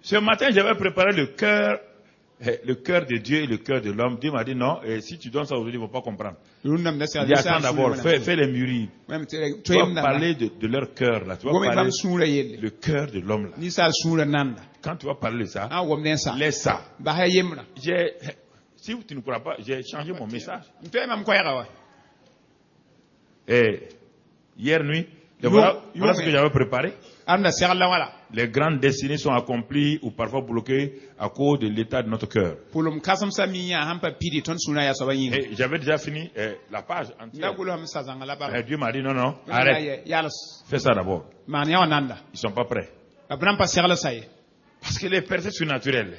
Ce matin, j'avais préparé le cœur de Dieu et le cœur de l'homme. Dieu m'a dit non, et si tu donnes ça aujourd'hui, ils ne vont pas comprendre. Il dit attends d'abord, fais les mûrir. Tu vas parler de leur cœur là. Tu vas parler le cœur de l'homme là. Quand tu vas parler de ça, laisse ça. Si tu ne crois pas, j'ai changé mon message. Et hier nuit, voilà ce que j'avais préparé. Les grandes destinées sont accomplies ou parfois bloquées à cause de l'état de notre cœur. Et j'avais déjà fini la page entière. Et Dieu m'a dit non, arrête. Fais ça d'abord. Ils ne sont pas prêts. Parce que les percées surnaturelles,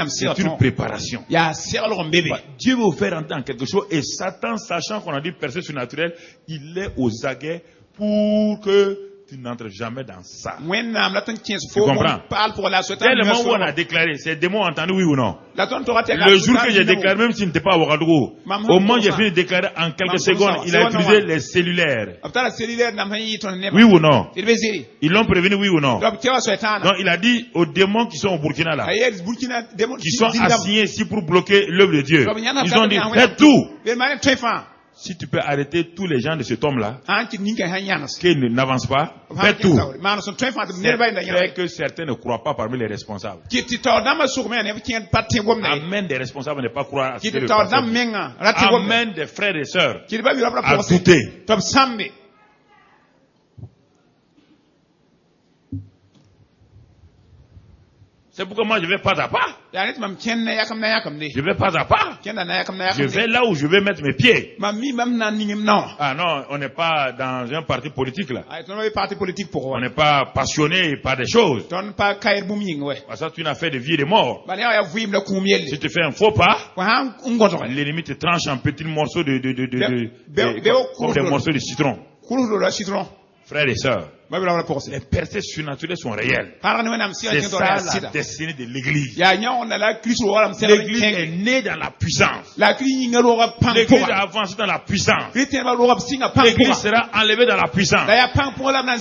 c'est une préparation. Dieu veut vous faire entendre quelque chose et Satan, sachant qu'on a dit percée surnaturelle, il est aux aguets pour que tu n'entres jamais dans ça. Tu comprends? Dès le moment où on a déclaré, ces démons ont entendu oui ou non? Le jour que j'ai déclaré, même s'il n'était pas à Ouagadougou, au moment où j'ai fini de déclarer, en quelques secondes, il a utilisé les cellulaires. Oui ou non? Ils l'ont prévenu oui ou non? Donc il a dit aux démons qui sont au Burkina là, qui sont assignés ici pour bloquer l'œuvre de Dieu, ils ont dit faites tout. Si tu peux arrêter tous les gens de cet homme-là, qui n'avancent pas, fais tout. C'est vrai que certains ne croient pas parmi les responsables. Amène des responsables ne pas croire à ce que le pasteur dit. Amène des frères et sœurs à douter. C'est pourquoi moi je vais pas à pas. Je vais pas à pas. Je vais là où je vais mettre mes pieds. Ah non, on n'est pas dans un parti politique là. On n'est pas passionné par des choses. Parce que tu n'as fait de vie et de mort. Si tu fais un faux pas, l'ennemi te tranche en petits morceaux comme des morceaux de citron. Frères et sœurs, les percées surnaturelles sont réelles. C'est ça la destinée de l'Église. L'Église est née dans la puissance. L'Église a avancé dans la puissance. L'Église sera enlevée dans la puissance.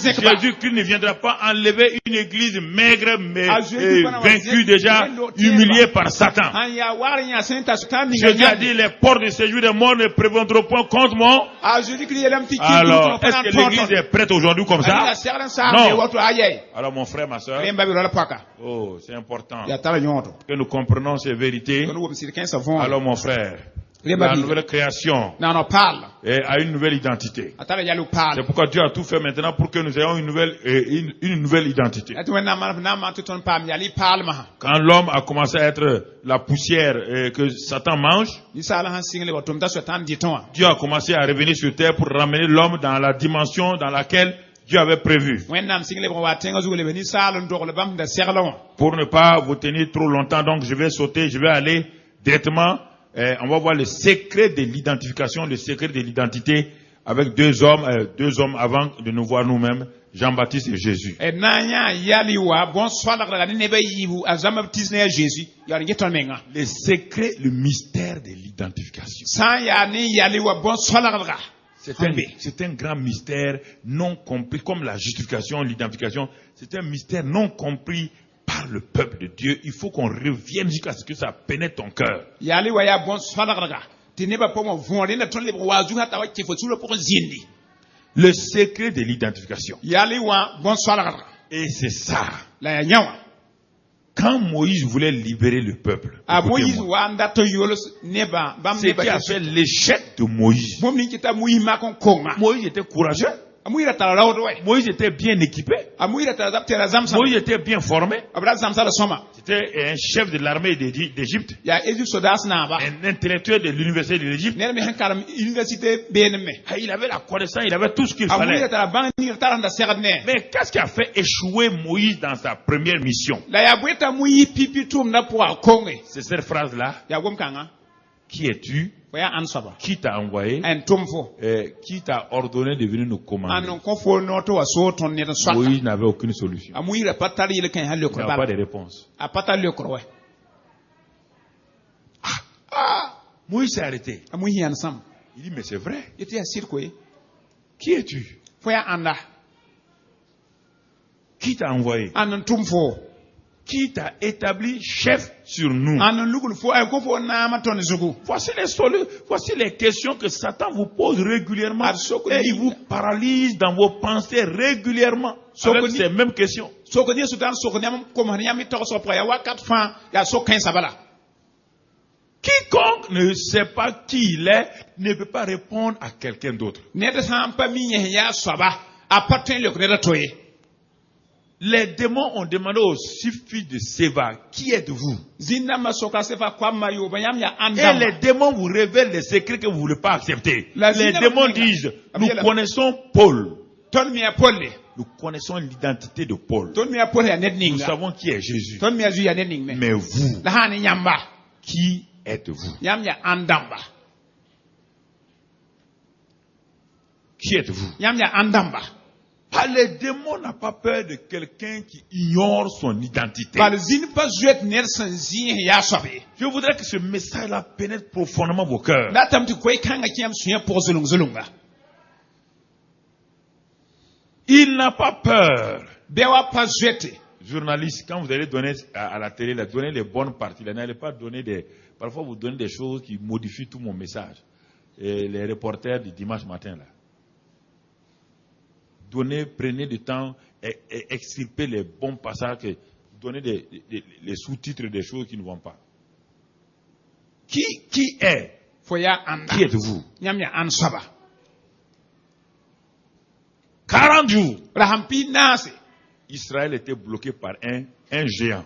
Jésus-Christ ne viendra pas enlever une Église maigre mais vaincue déjà, humiliée par Satan. Jésus a dit les portes de séjour des morts ne prévaudront point contre moi. Alors, est-ce que l'Église est prête aujourd'hui comme ça? Non. Alors mon frère, ma soeur, oh, c'est important que nous comprenions ces vérités. Alors mon frère, la nouvelle création a une nouvelle identité. C'est pourquoi Dieu a tout fait maintenant pour que nous ayons une nouvelle identité. Quand l'homme a commencé à être la poussière que Satan mange, Dieu a commencé à revenir sur terre pour ramener l'homme dans la dimension dans laquelle Dieu avait prévu. Pour ne pas vous tenir trop longtemps, donc je vais sauter, je vais aller directement. On va voir le secret de l'identification, le secret de l'identité avec deux hommes avant de nous voir nous-mêmes, Jean-Baptiste et Jésus. Le secret, le mystère de l'identification. C'est un grand mystère non compris, comme la justification, l'identification. C'est un mystère non compris par le peuple de Dieu, il faut qu'on revienne jusqu'à ce que ça pénètre ton cœur. Le secret de l'identification. Et c'est ça. Quand Moïse voulait libérer le peuple, c'est qui a fait l'échec de Moïse. Moïse était courageux. Moïse était bien équipé. Moïse était bien formé. C'était un chef de l'armée d'Égypte. Un intellectuel de l'université de l'Égypte. Il avait la connaissance, il avait tout ce qu'il fallait. Mais qu'est-ce qui a fait échouer Moïse dans sa première mission? C'est cette phrase-là. Qui es-tu? Qui t'a envoyé? Qui t'a ordonné de venir nous commander? Moïse n'avait aucune solution. Il n'y a pas de réponse. Moïse s'est arrêté. Il dit, mais c'est vrai. Qui es-tu? Qui t'a envoyé? Qui t'a établi chef sur nous? Voici les questions que Satan vous pose régulièrement. Et il vous paralyse dans vos pensées régulièrement avec ces mêmes questions. Quiconque ne sait pas qui il est ne peut pas répondre à quelqu'un d'autre. Les démons ont demandé aux 6 filles de Séva, qui êtes-vous? Et les démons vous révèlent les secrets que vous ne voulez pas accepter. Les démons disent, nous connaissons Paul. Nous connaissons l'identité de Paul. Nous savons qui est Jésus. Mais vous, qui êtes-vous? Qui êtes-vous? Les démons n'ont pas peur de quelqu'un qui ignore son identité. Je voudrais que ce message-là pénètre profondément vos cœurs. Il n'a pas peur. Journaliste, quand vous allez donner à la télé, donnez les bonnes parties. N'allez pas donner parfois vous donnez des choses qui modifient tout mon message. Et les reporters du dimanche matin là. Prenez du temps et extirpez les bons passages, donnez les sous-titres des choses qui ne vont pas. Qui est? Qui êtes-vous? 40 jours. Israël était bloqué par un géant.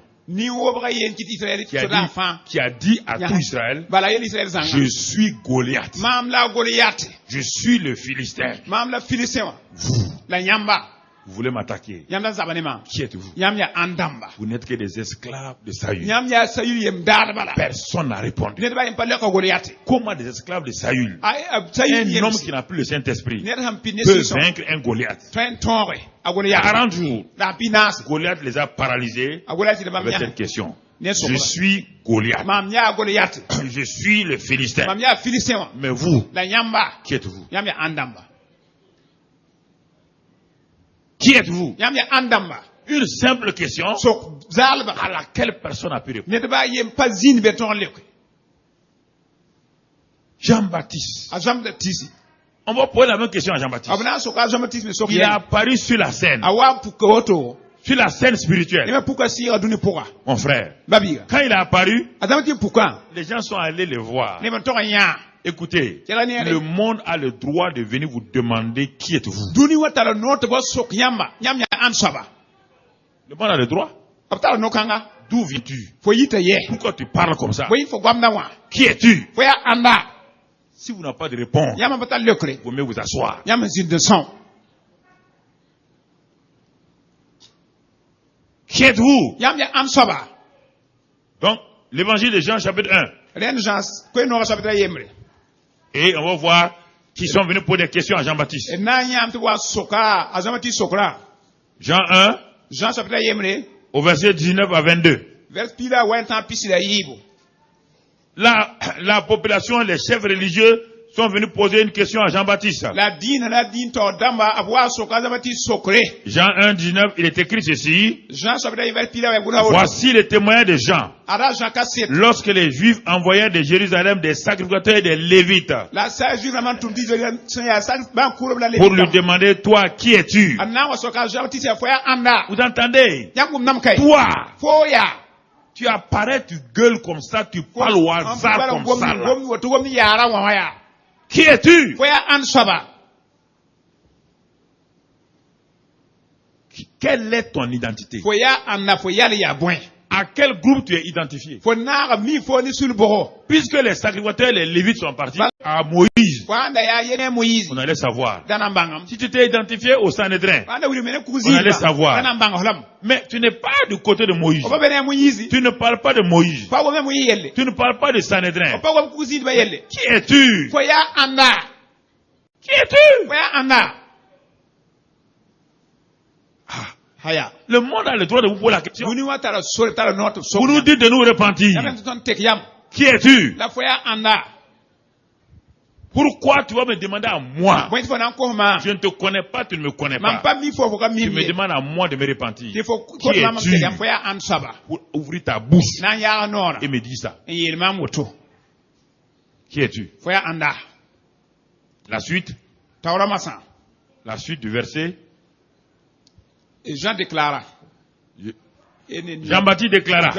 Qui a dit à tout Israël, je suis Goliath. Je suis le Philistin. Vous voulez m'attaquer. Qui êtes-vous? Vous n'êtes que des esclaves de Saül. Personne n'a répondu. Comment des esclaves de Saül? Un homme qui n'a plus le Saint-Esprit peut vaincre un Goliath. 40 jours. Goliath les a paralysés avec cette question. Je suis Goliath. Je suis le Philistin. Mais vous, qui êtes-vous? Qui êtes-vous? Une simple question à laquelle personne n'a pu répondre. Jean-Baptiste. On va poser la même question à Jean-Baptiste. Il a apparu sur la scène. Sur la scène spirituelle. Mon frère. Quand il a apparu, les gens sont allés le voir. Écoutez, le monde a le droit de venir vous demander qui êtes-vous. Le monde a le droit. D'où viens-tu? Pourquoi tu parles comme ça? Qui es-tu? Si vous n'avez pas de réponse, vous mieux vous asseoir. Qui êtes-vous? Donc, l'évangile de Jean chapitre 1. Et on va voir qui sont venus poser des questions à Jean-Baptiste. Jean 1, au verset 19 à 22. La population, les chefs religieux sont venus poser une question à Jean-Baptiste. Jean 1,19, il est écrit ceci. Voici le témoignage de Jean. Lorsque les Juifs envoyèrent de Jérusalem des sacrificateurs et des Lévites pour lui demander, toi, qui es-tu? Vous entendez? Toi, tu apparais, tu gueules comme ça, tu parles au hasard comme ça. Là. Qui es-tu? Quelle est ton identité? À quel groupe tu es identifié? Puisque les sacrificateurs et les Lévites sont partis à Moïse, on allait savoir. Si tu t'es identifié au Sanhédrin, on allait savoir. Mais tu n'es pas du côté de Moïse. Tu ne parles pas de Moïse. Tu ne parles pas de Sanhédrin. Qui es-tu? Qui es-tu? Le monde a le droit de vous poser la question. Vous nous dites de nous repentir. Qui es-tu? Pourquoi tu vas me demander à moi? Je ne te connais pas, tu ne me connais pas. Tu me demandes à moi de me repentir. Qui es-tu? Pour ouvrir ta bouche et me dire ça. Qui es-tu? La suite. La suite du verset. Et Jean déclara. Jean-Baptiste déclara.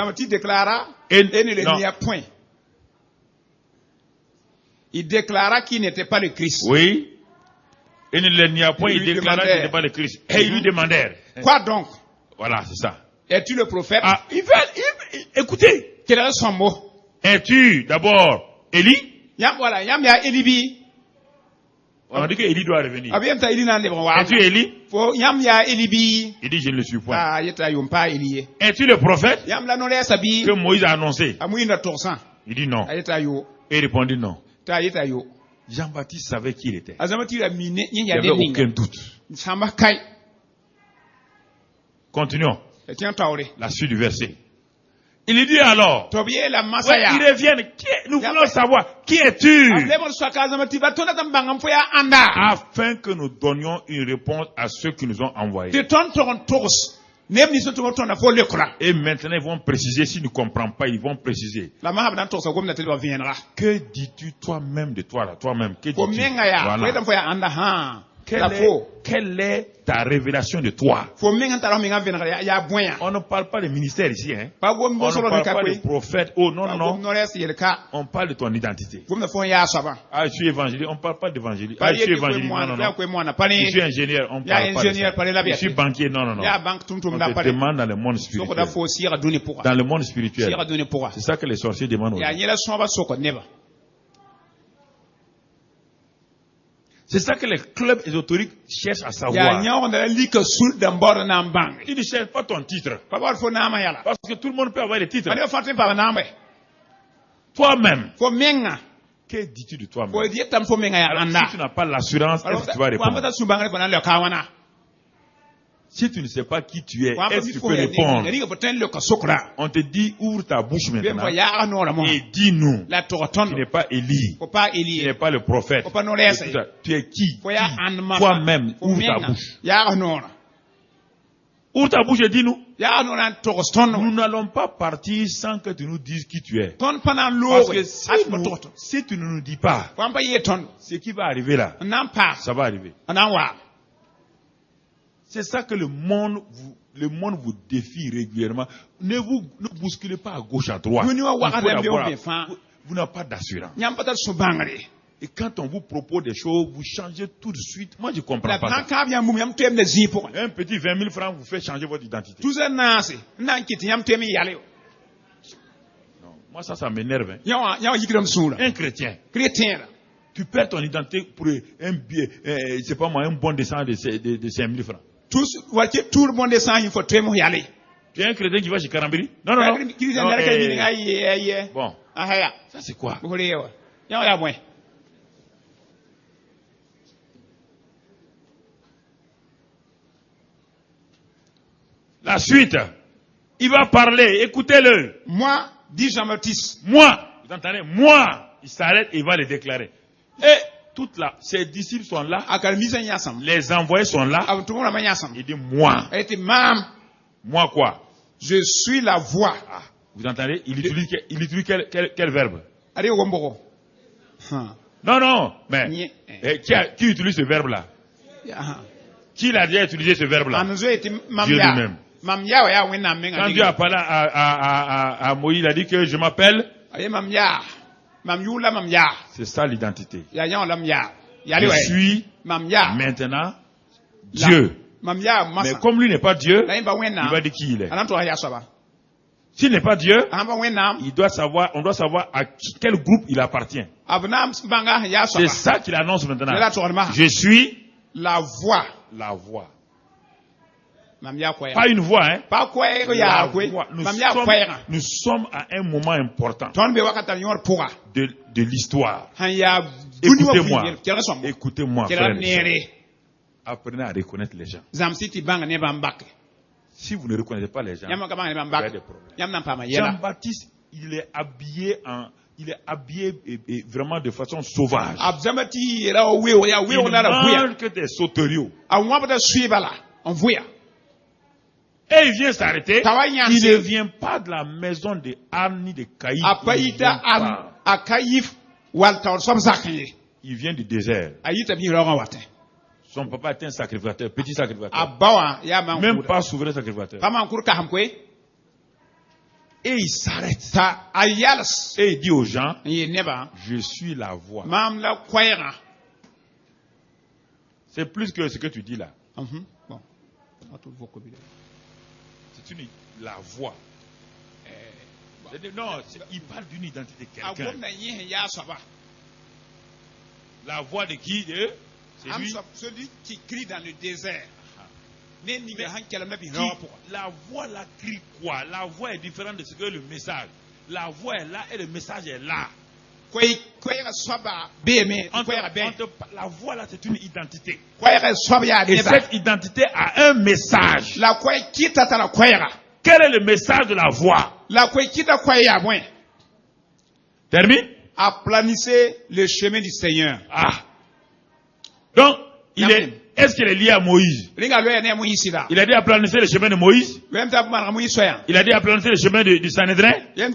Et il n'y a point. Il déclara qu'il n'était pas le Christ. Oui. Et il n'y a point, il déclara qu'il n'était pas le Christ. Et ils lui demandèrent. Quoi donc? Voilà, c'est ça. Es-tu le prophète? Ah, écoutez. Quel est son mot? Es-tu d'abord Élie? On dit que Élie doit revenir. Es-tu Élie? Il dit je ne le suis point. Es-tu le prophète que Moïse a annoncé? Il dit non. Et il répondit non. Jean-Baptiste savait qui il était. Il n'y avait aucun doute. Continuons. La suite du verset. Il lui dit alors, ils reviennent, nous voulons savoir, qui es-tu? Afin que nous donnions une réponse à ceux qui nous ont envoyés. Et maintenant, ils vont préciser, s'ils ne comprennent pas, ils vont préciser. Que dis-tu toi-même de toi, là, toi-même? Que dis-tu? Voilà. Quelle est ta révélation de toi? On ne parle pas de ministère ici, hein? On ne parle pas de prophète. Oh non, non. On parle de ton identité. Ah, je suis évangélique. On ne parle pas d'évangélique. Ah, je suis évangélique. Non, non, non. Je suis ingénieur. On ne parle pas de ça. Je suis banquier. Non, non, non. On te demande dans le monde spirituel. Dans le monde spirituel. C'est ça que les sorciers demandent aux gens. C'est ça que les clubs ésotériques cherchent à savoir. Tu ne cherches pas ton titre. Parce que tout le monde peut avoir des titres. Toi-même. Que dis-tu de toi-même? Alors, si tu n'as pas l'assurance, est-ce que tu vas répondre? Si tu ne sais pas qui tu es, est-ce que tu peux répondre? On te dit, ouvre ta bouche maintenant et dis-nous. Tu n'es pas Élie. Tu n'es pas le prophète. Tu es qui? Toi-même, ouvre ta bouche. Ouvre ta bouche et dis-nous. Nous n'allons pas partir sans que tu nous dises qui tu es. Parce que si tu ne nous dis pas, ce qui va arriver là, ça va arriver. C'est ça que le monde vous défie régulièrement. Ne bousculez pas à gauche, à droite. Vous n'avez pas d'assurance. Et quand on vous propose des choses, vous changez tout de suite. Moi, je ne comprends pas ça. Un petit 20 000 francs vous fait changer votre identité. Non, moi, ça m'énerve. Hein. Un chrétien. Tu perds ton identité pour un billet, c'est pas moi, un bon descend de 5 000 francs. Tout le monde descend, il faut très y aller. Tu es un chrétien qui va chez Karambiri? Non, non, non. Bon. Ça, c'est quoi? La suite. Il va parler. Écoutez-le. Moi, dit Jean-Baptiste. Moi. Vous entendez? Moi. Il s'arrête et il va le déclarer. Et ses disciples sont là. Les envoyés sont là. Il dit moi. Moi quoi? Je suis la voix. Ah, vous entendez? Il utilise quel verbe? Non, mais qui utilise ce verbe-là? Qui l'a déjà utilisé ce verbe-là? Dieu lui-même. Quand Dieu a parlé à Moïse, il a dit que je m'appelle. C'est ça l'identité. Je suis maintenant Dieu. Mais comme lui n'est pas Dieu, il va dire qui il est. S'il n'est pas Dieu, on doit savoir à quel groupe il appartient. C'est ça qu'il annonce maintenant. Je suis la voix. La voix. Pas une voix, hein? La voix. Nous sommes à un moment important de l'histoire. Écoutez-moi, frère et sœur. Apprenez à reconnaître les gens. Si vous ne reconnaissez pas les gens, il y a des problèmes. Jean-Baptiste, il est habillé vraiment de façon sauvage. Il manque que des sauteriaux. Et il vient s'arrêter. Il ne vient pas de la maison de Anne ni de Caïphe. Il vient du désert. Son papa était un sacrificateur, petit sacrificateur. Même pas souverain sacrificateur. Et il s'arrête. Et il dit aux gens, je suis la voix. C'est plus que ce que tu dis là. C'est la voix. Non, il parle d'une identité de quelqu'un. La voix de qui? C'est lui. Celui qui crie dans le désert. La voix la crie quoi? La voix est différente de ce que le message. La voix est là et le message est là. La voix là, c'est une identité. Et cette identité a un message. Quel est le message de la voix? Termine. Aplanissez le chemin du Seigneur. Ah. Donc, est-ce qu'il est lié à Moïse? Il a dit aplanissez le chemin de Moïse. Il a dit aplanissez le chemin du Sanhédrin. Il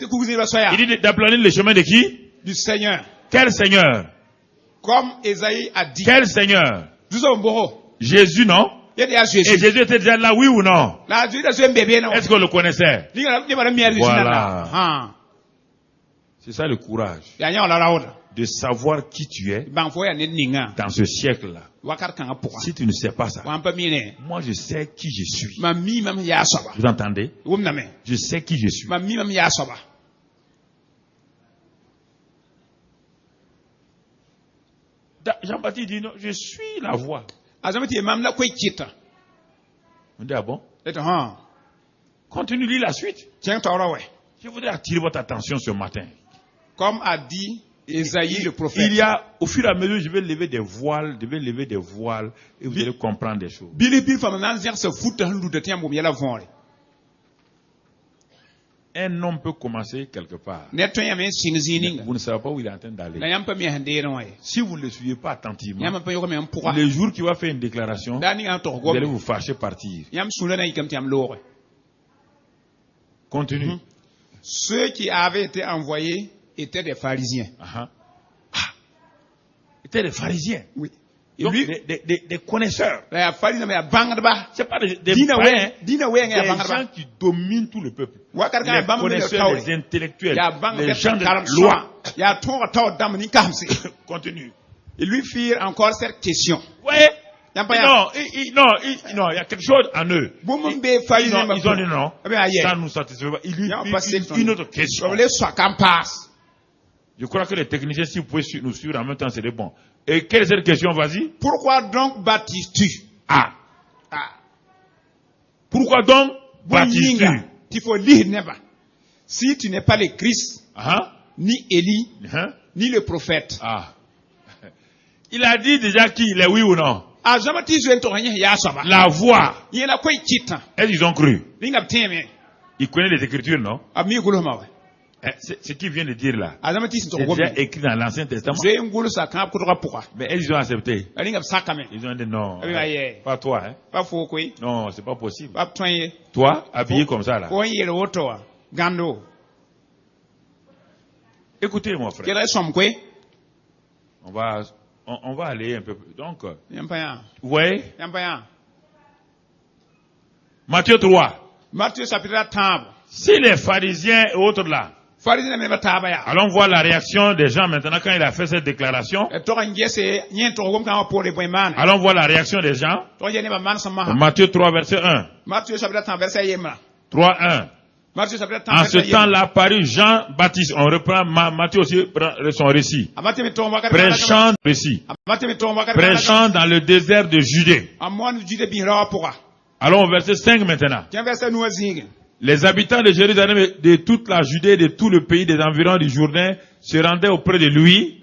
dit d'aplanir le chemin de qui? Du Seigneur. Quel Seigneur? Comme Esaïe a dit. Quel Seigneur? Jésus, non? Et Jésus était déjà là, oui ou non? Est-ce qu'on le connaissait? Voilà. C'est ça le courage. De savoir qui tu es dans ce siècle-là. Si tu ne sais pas ça, moi je sais qui je suis. Vous entendez? Je sais qui je suis. Jean-Baptiste dit non, je suis la voix. On dit ah bon? Continue, lis la suite. Je voudrais attirer votre attention ce matin. Comme a dit Esaïe le prophète. Il y a, au fur et à mesure, je vais lever des voiles, et vous allez comprendre des choses. Un homme peut commencer quelque part. Vous ne savez pas où il est en train d'aller. Si vous ne le suivez pas attentivement, le jour qu'il va faire une déclaration, vous allez vous fâcher partir. Continue. Ceux qui avaient été envoyés étaient des pharisiens. Étaient des pharisiens. Oui. Donc, des connaisseurs. C'est pas des païens, des gens qui dominent tout le peuple. Les connaisseurs, les intellectuels, les gens de la loi. Continue. Ils lui firent encore cette question. Oui. Non, il y a quelque chose en eux. Ils ont dit non, ça nous satisfait pas. Il lui firent une autre question. Je crois que les techniciens, si vous pouvez nous suivre en même temps, c'est bon. Et quelle est cette question, vas-y? Pourquoi donc baptises-tu? Pourquoi donc baptises-tu? Il faut lire, si tu n'es pas le Christ, ni Élie, ni le prophète. Il a dit déjà qu'il est, oui ou non? La voix. Est-ce qu'ils ont cru? Ils connaissent les Écritures, non? Ce qu'il vient de dire là, c'est déjà écrit dans l'Ancien Testament. Mais ils ont accepté. Ils ont dit non, pas toi. Hein. Non, c'est pas possible. Toi, habillé comme ça là. Écoutez mon frère. On va aller un peu plus. Donc, oui. Matthieu 3. Matthieu chapitre 3. Si les pharisiens et autres là, allons voir la réaction des gens maintenant quand il a fait cette déclaration. Allons voir la réaction des gens. Matthieu 3 verset 1. Matthieu chapitre 3 verset 1. 3 1. En ce temps-là apparut Jean-Baptiste. On reprend Matthieu aussi son récit. Prêchant dans le désert de Judée. Allons au verset 5 maintenant. Les habitants de Jérusalem, de toute la Judée, de tout le pays des environs du Jourdain, se rendaient auprès de lui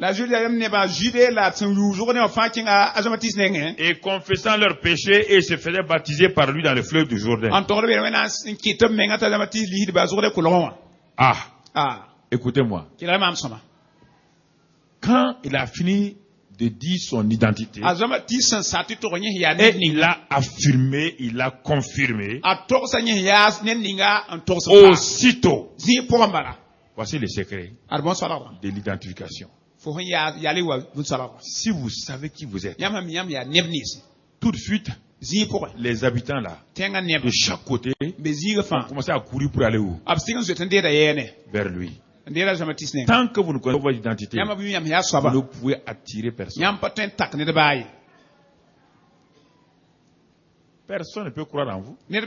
et confessant leurs péchés et se faisaient baptiser par lui dans le fleuve du Jourdain. Écoutez-moi. Quand il a fini de dire son identité, et il a affirmé, il a confirmé, aussitôt, voici le secret de l'identification. Si vous savez qui vous êtes, tout de suite, les habitants là, de chaque côté, ont commencé à courir pour aller où? Vers lui. Tant que vous ne connaissez pas votre identité, vous ne pouvez attirer personne. Personne ne peut croire en vous. Vous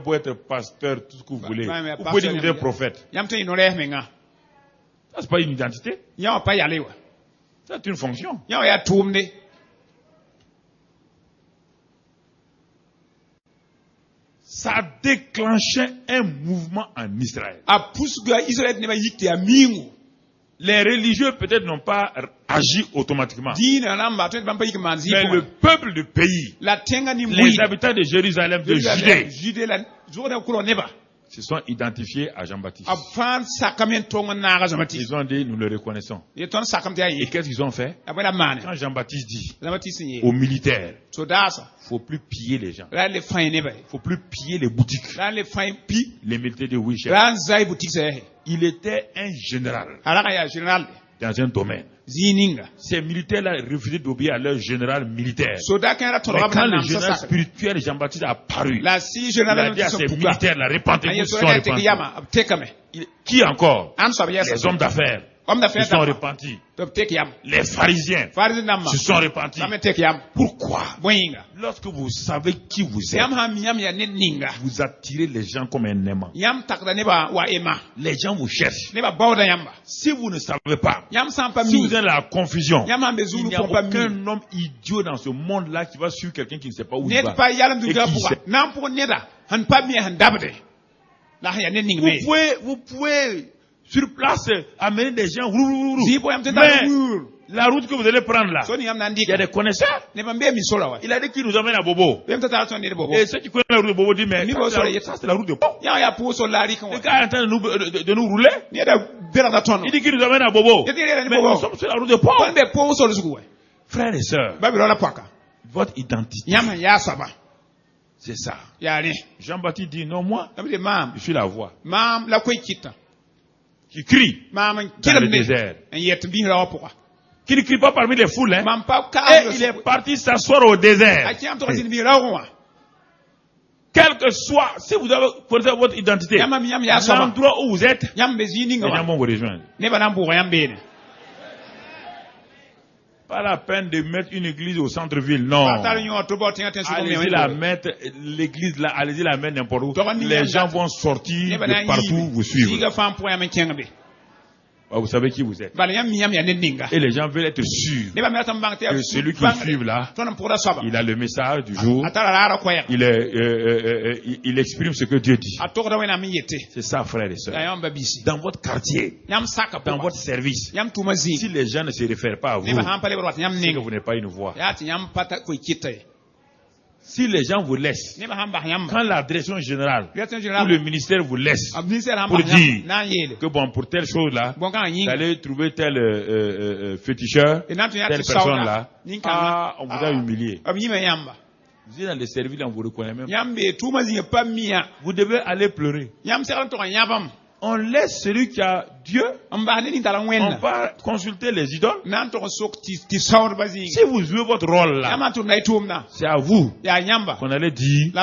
doit être pasteur, tout ce que vous voulez. Vous pouvez dire que vous êtes prophète. Ça, c'est pas une identité. C'est une fonction. Ça a déclenché un mouvement en Israël. Les religieux peut-être n'ont pas agi automatiquement. Mais le peuple du pays, les habitants de Jérusalem, de Judée, se sont identifiés à Jean-Baptiste. Ils ont dit, nous le reconnaissons. Et qu'est-ce qu'ils ont fait? Quand Jean-Baptiste dit aux militaires, il ne faut plus piller les gens. Il ne faut plus piller les boutiques. Les militaires de Wichel. Il était un général dans un domaine. Ces militaires-là refusaient d'obéir à leur général militaire. Mais quand le général spirituel Jean-Baptiste a apparu, il a dit à ces militaires-là, répentez-vous, sont repentis. Qui encore? Les hommes d'affaires. Ils sont repentis. Les pharisiens se sont repentis. Pourquoi? Lorsque vous savez qui vous êtes, vous attirez les gens comme un aimant. Les gens vous cherchent. Si vous ne savez pas, si vous êtes dans la confusion, il n'y a aucun homme idiot dans ce monde-là qui va suivre quelqu'un qui ne sait pas où il va. Vous pouvez sur place, amener des gens. Mais la route que vous allez prendre là, il y a des connaisseurs. Il a dit qu'il nous amène à Bobo. Et ceux qui connaissent la route de Bobo disent, mais ça c'est la route de Bobo. Le gars est en train de nous rouler. Il dit qu'il nous amène à Bobo. Mais nous sommes sur la route de Bobo. Frères et sœurs, votre identité, c'est ça. Jean-Baptiste dit, non, moi, je suis la voix qui crie dans le désert. Qui ne crie pas parmi les foules. Et il est parti s'asseoir au désert. Quel que soit, si vous avez connaissez votre identité, l'endroit où vous êtes, les gens vont vous rejoindre. Pas la peine de mettre une église au centre-ville, non. Allez-y la mettre, l'église là, allez-y la mettre n'importe où. Les gens vont sortir de partout vous suivre. Vous savez qui vous êtes. Et les gens veulent être sûrs que celui qui suit là, il a le message du jour. Il exprime ce que Dieu dit. C'est ça, frères et sœurs. Dans votre quartier, dans votre service, si les gens ne se réfèrent pas à vous, c'est que vous n'êtes pas une voix. Si les gens vous laissent, quand la direction générale ou le ministère vous laisse pour dire que bon, pour telle chose là, d'aller trouver tel féticheur, telle personne là, on vous a humilié. Vous êtes dans les services, on vous reconnaît même. Vous devez aller pleurer. On laisse celui qui a Dieu. On va consulter les idoles. Si vous jouez votre rôle là, c'est à vous qu'on allait dire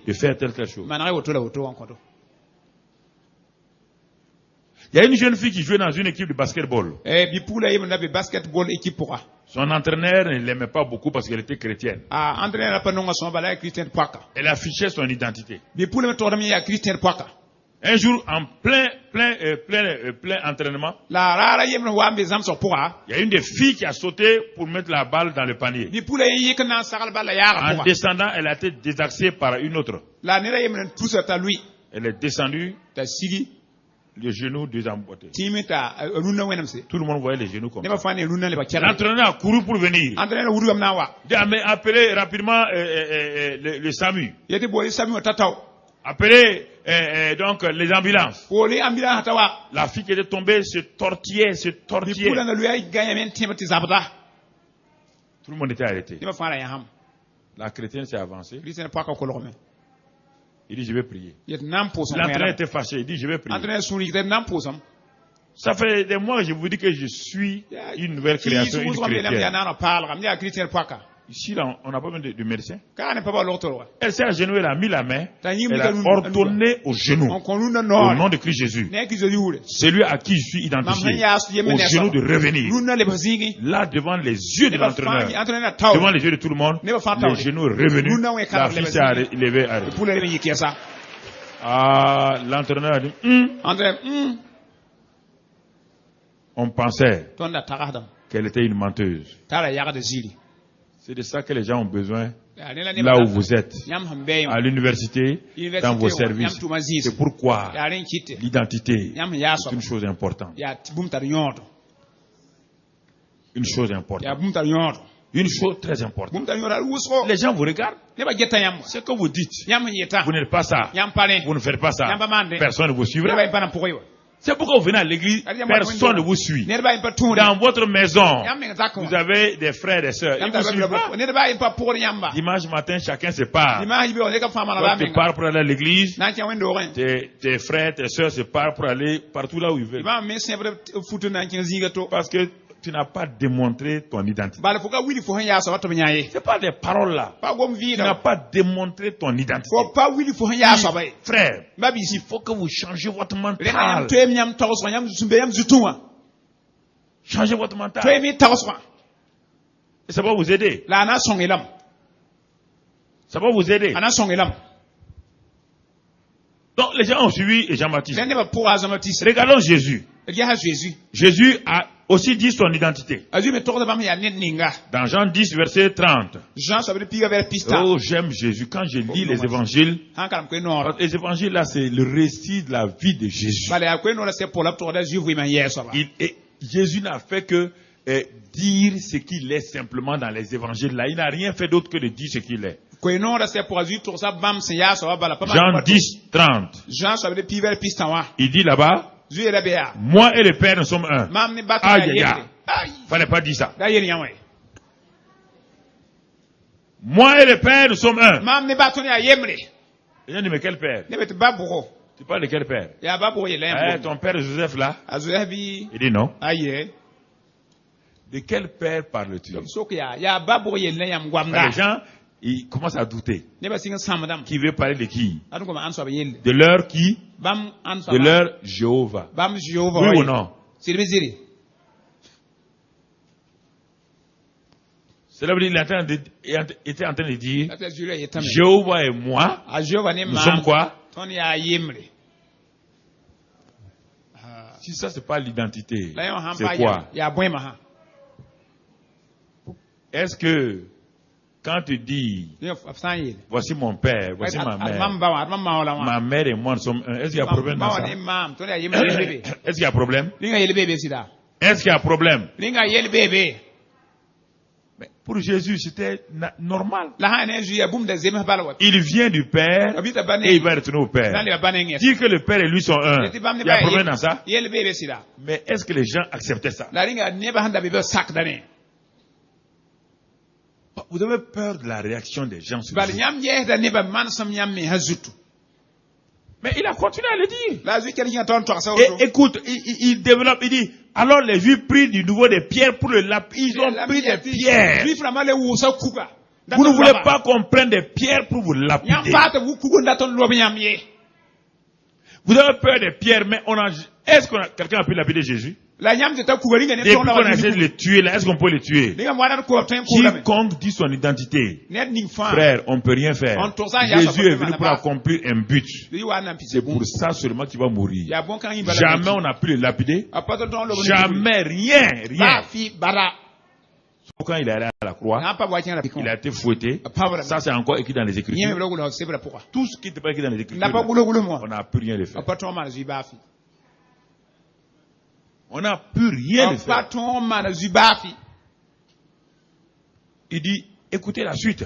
de faire telle chose. Il y a une jeune fille qui jouait dans une équipe de basketball. Son entraîneur ne l'aimait pas beaucoup parce qu'elle était chrétienne. Elle affichait son identité. Un jour, en plein entraînement, il y a une des filles qui a sauté pour mettre la balle dans le panier. En descendant, elle a été désaxée par une autre. Elle est descendue, les genoux désemboîtés. Tout le monde voyait les genoux comme ça. L'entraîneur a couru pour venir. Il a appelé rapidement le SAMU. Appelez donc les ambulances. La fille qui était tombée se tortillait. Tout le monde était arrêté. La chrétienne s'est avancée. Il dit je vais prier. L'entraîneur était fâché. Il dit je vais prier. Ça fait des mois que je vous dis que je suis une nouvelle création, une chrétienne. Ici, là, on n'a pas besoin de médecin. Elle s'est agenouillée, elle a mis la main, elle a ordonné au genou, au nom de Christ Jésus, celui à qui je suis identifié, au genou de revenir. Là, devant les yeux de l'entraîneur, devant les yeux de tout le monde, le genou est revenu, la fille s'est élevée. Ah, l'entraîneur a dit, on pensait qu'elle était une menteuse. C'est de ça que les gens ont besoin là où vous êtes, à l'université, dans vos services. C'est pourquoi l'identité est une chose importante. Une chose importante. Une chose très importante. Les gens vous regardent. Ce que vous dites, vous n'êtes pas ça. Vous ne faites pas ça. Personne ne vous suivra. C'est pourquoi vous venez à l'église, personne ne vous suit. Dans votre maison, vous avez des frères et des sœurs. Ils ne vous suivent pas. Dimanche matin, chacun se part. Toi, tu pars pour aller à l'église. Tes frères, tes sœurs se partent pour aller partout là où ils veulent. Parce que tu n'as pas démontré ton identité. C'est pas des paroles là. Tu n'as pas démontré ton identité. Frère, il faut que vous changez votre mental. Changez votre mental. Et ça va vous aider. Ça va vous aider. Donc les gens ont suivi Jean-Baptiste. Regardons Jésus. Jésus a aussi dit son identité. Dans Jean 10, verset 30. Oh, j'aime Jésus. Quand je lis les évangiles, les évangiles là, c'est le récit de la vie de Jésus. Jésus n'a fait que dire ce qu'il est simplement dans les évangiles là. Il n'a rien fait d'autre que de dire ce qu'il est. Jean 10, 30. Il dit là-bas, moi et le Père nous sommes un. Aïe, aïe, aïe. Fallait pas dire ça. Moi et le Père nous sommes un. Les gens disent, mais quel Père? Tu parles de quel Père? Ton Père Joseph là? Il dit non. De quel Père parles-tu? Les gens, ils commencent à douter. Qui veut parler de qui? De leur qui? De leur Jéhovah. Oui ou non? Cela veut dire qu'il était en train de dire Jéhovah et moi, nous sommes quoi? Si ça c'est pas l'identité, c'est quoi? Est-ce que quand tu dis voici mon père, voici ma mère et moi nous sommes un, est-ce qu'il y a problème dans ça? Est-ce qu'il y a problème? Est-ce qu'il y a problème? Mais pour Jésus, c'était normal. Il vient du Père et il va retourner au Père. Dire que le Père et lui sont un. Il y a un problème dans ça. Mais est-ce que les gens acceptaient ça? Vous avez peur de la réaction des gens sur vous. Mais il a continué à le dire. Et écoute, il développe, il dit, alors les Juifs prirent du nouveau des pierres pour le lapider. Ils ont pris des pierres. Vous ne voulez pas qu'on prenne des pierres pour vous lapider. Vous avez peur des pierres, mais est-ce que quelqu'un a pu lapider Jésus? Depuis qu'on a essayé de le tuer, là, est-ce qu'on peut le tuer? Quiconque dit son identité, frère, on ne peut rien faire. Jésus est venu pour accomplir un but. C'est pour ça seulement qu'il va mourir. Jamais on n'a pu le lapider. Jamais, rien. Quand il est allé à la croix, il a été fouetté. Ça, c'est encore écrit dans les Écritures. Tout ce qui n'était pas écrit dans les Écritures, on n'a pu rien le faire. On n'a pu rien le faire. Il dit, écoutez la suite.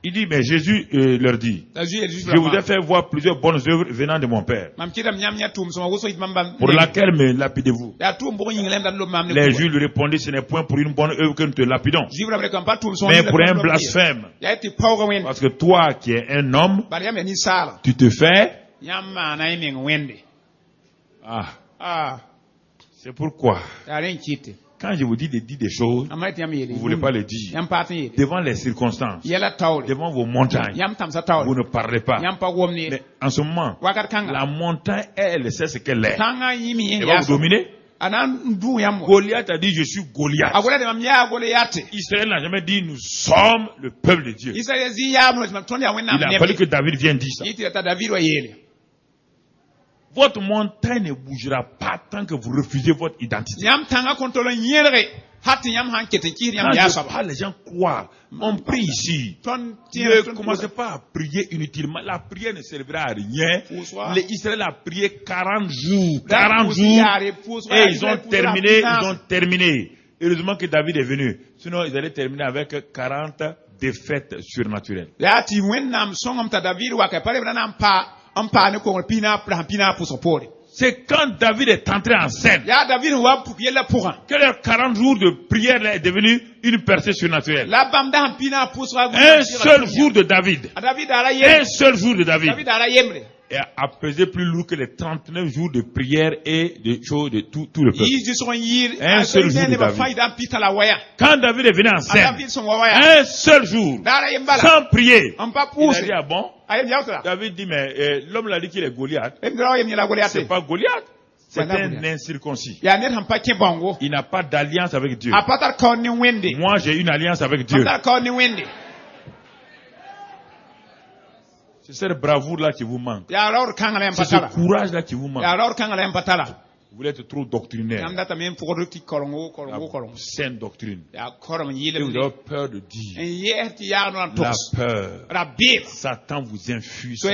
Il dit, mais Jésus leur dit, je vous ai fait voir plusieurs bonnes œuvres venant de mon Père. Pour laquelle me lapidez-vous? Les Juifs lui répondaient, ce n'est point pour une bonne œuvre que nous te lapidons, mais pour un blasphème. Parce que toi qui es un homme, tu te fais. C'est pourquoi, quand je vous dis de dire des choses, vous ne voulez pas les dire. Devant les circonstances, devant vos montagnes, vous ne parlez pas. Mais en ce moment, la montagne, elle sait ce qu'elle est. Elle va vous dominer. Goliath a dit, je suis Goliath. Israël n'a jamais dit, nous sommes le peuple de Dieu. Il a fallu que David vienne dire ça. Votre montagne ne bougera pas tant que vous refusez votre identité. Quand je parle, les gens croient. On prie ici. Ne commencez pas à prier inutilement. La prière ne servira à rien. Israël a prié 40 jours. 40 jours. Et ils ont terminé. Heureusement que David est venu. Sinon, ils allaient terminer avec 40 défaites surnaturelles. C'est quand David est entré en scène que les 40 jours de prière est devenu une percée surnaturelle. Un seul jour de David. Un seul jour de David. Et a pesé plus lourd que les 39 jours de prière et de choses de tout le peuple. Un seul jour de David. Quand David est venu en scène, un seul jour, sans prier, il a dit, ah bon? David dit, mais l'homme l'a dit qu'il est Goliath. C'est pas Goliath. C'est un incirconcis. Il n'a pas d'alliance avec Dieu. Moi, j'ai une alliance avec Dieu. C'est cette bravoure-là qui vous manque. C'est ce courage-là qui vous manque. Vous voulez être trop doctrinaire. Saine doctrine. Et vous avez peur de dire. La peur. Satan vous infuse ça.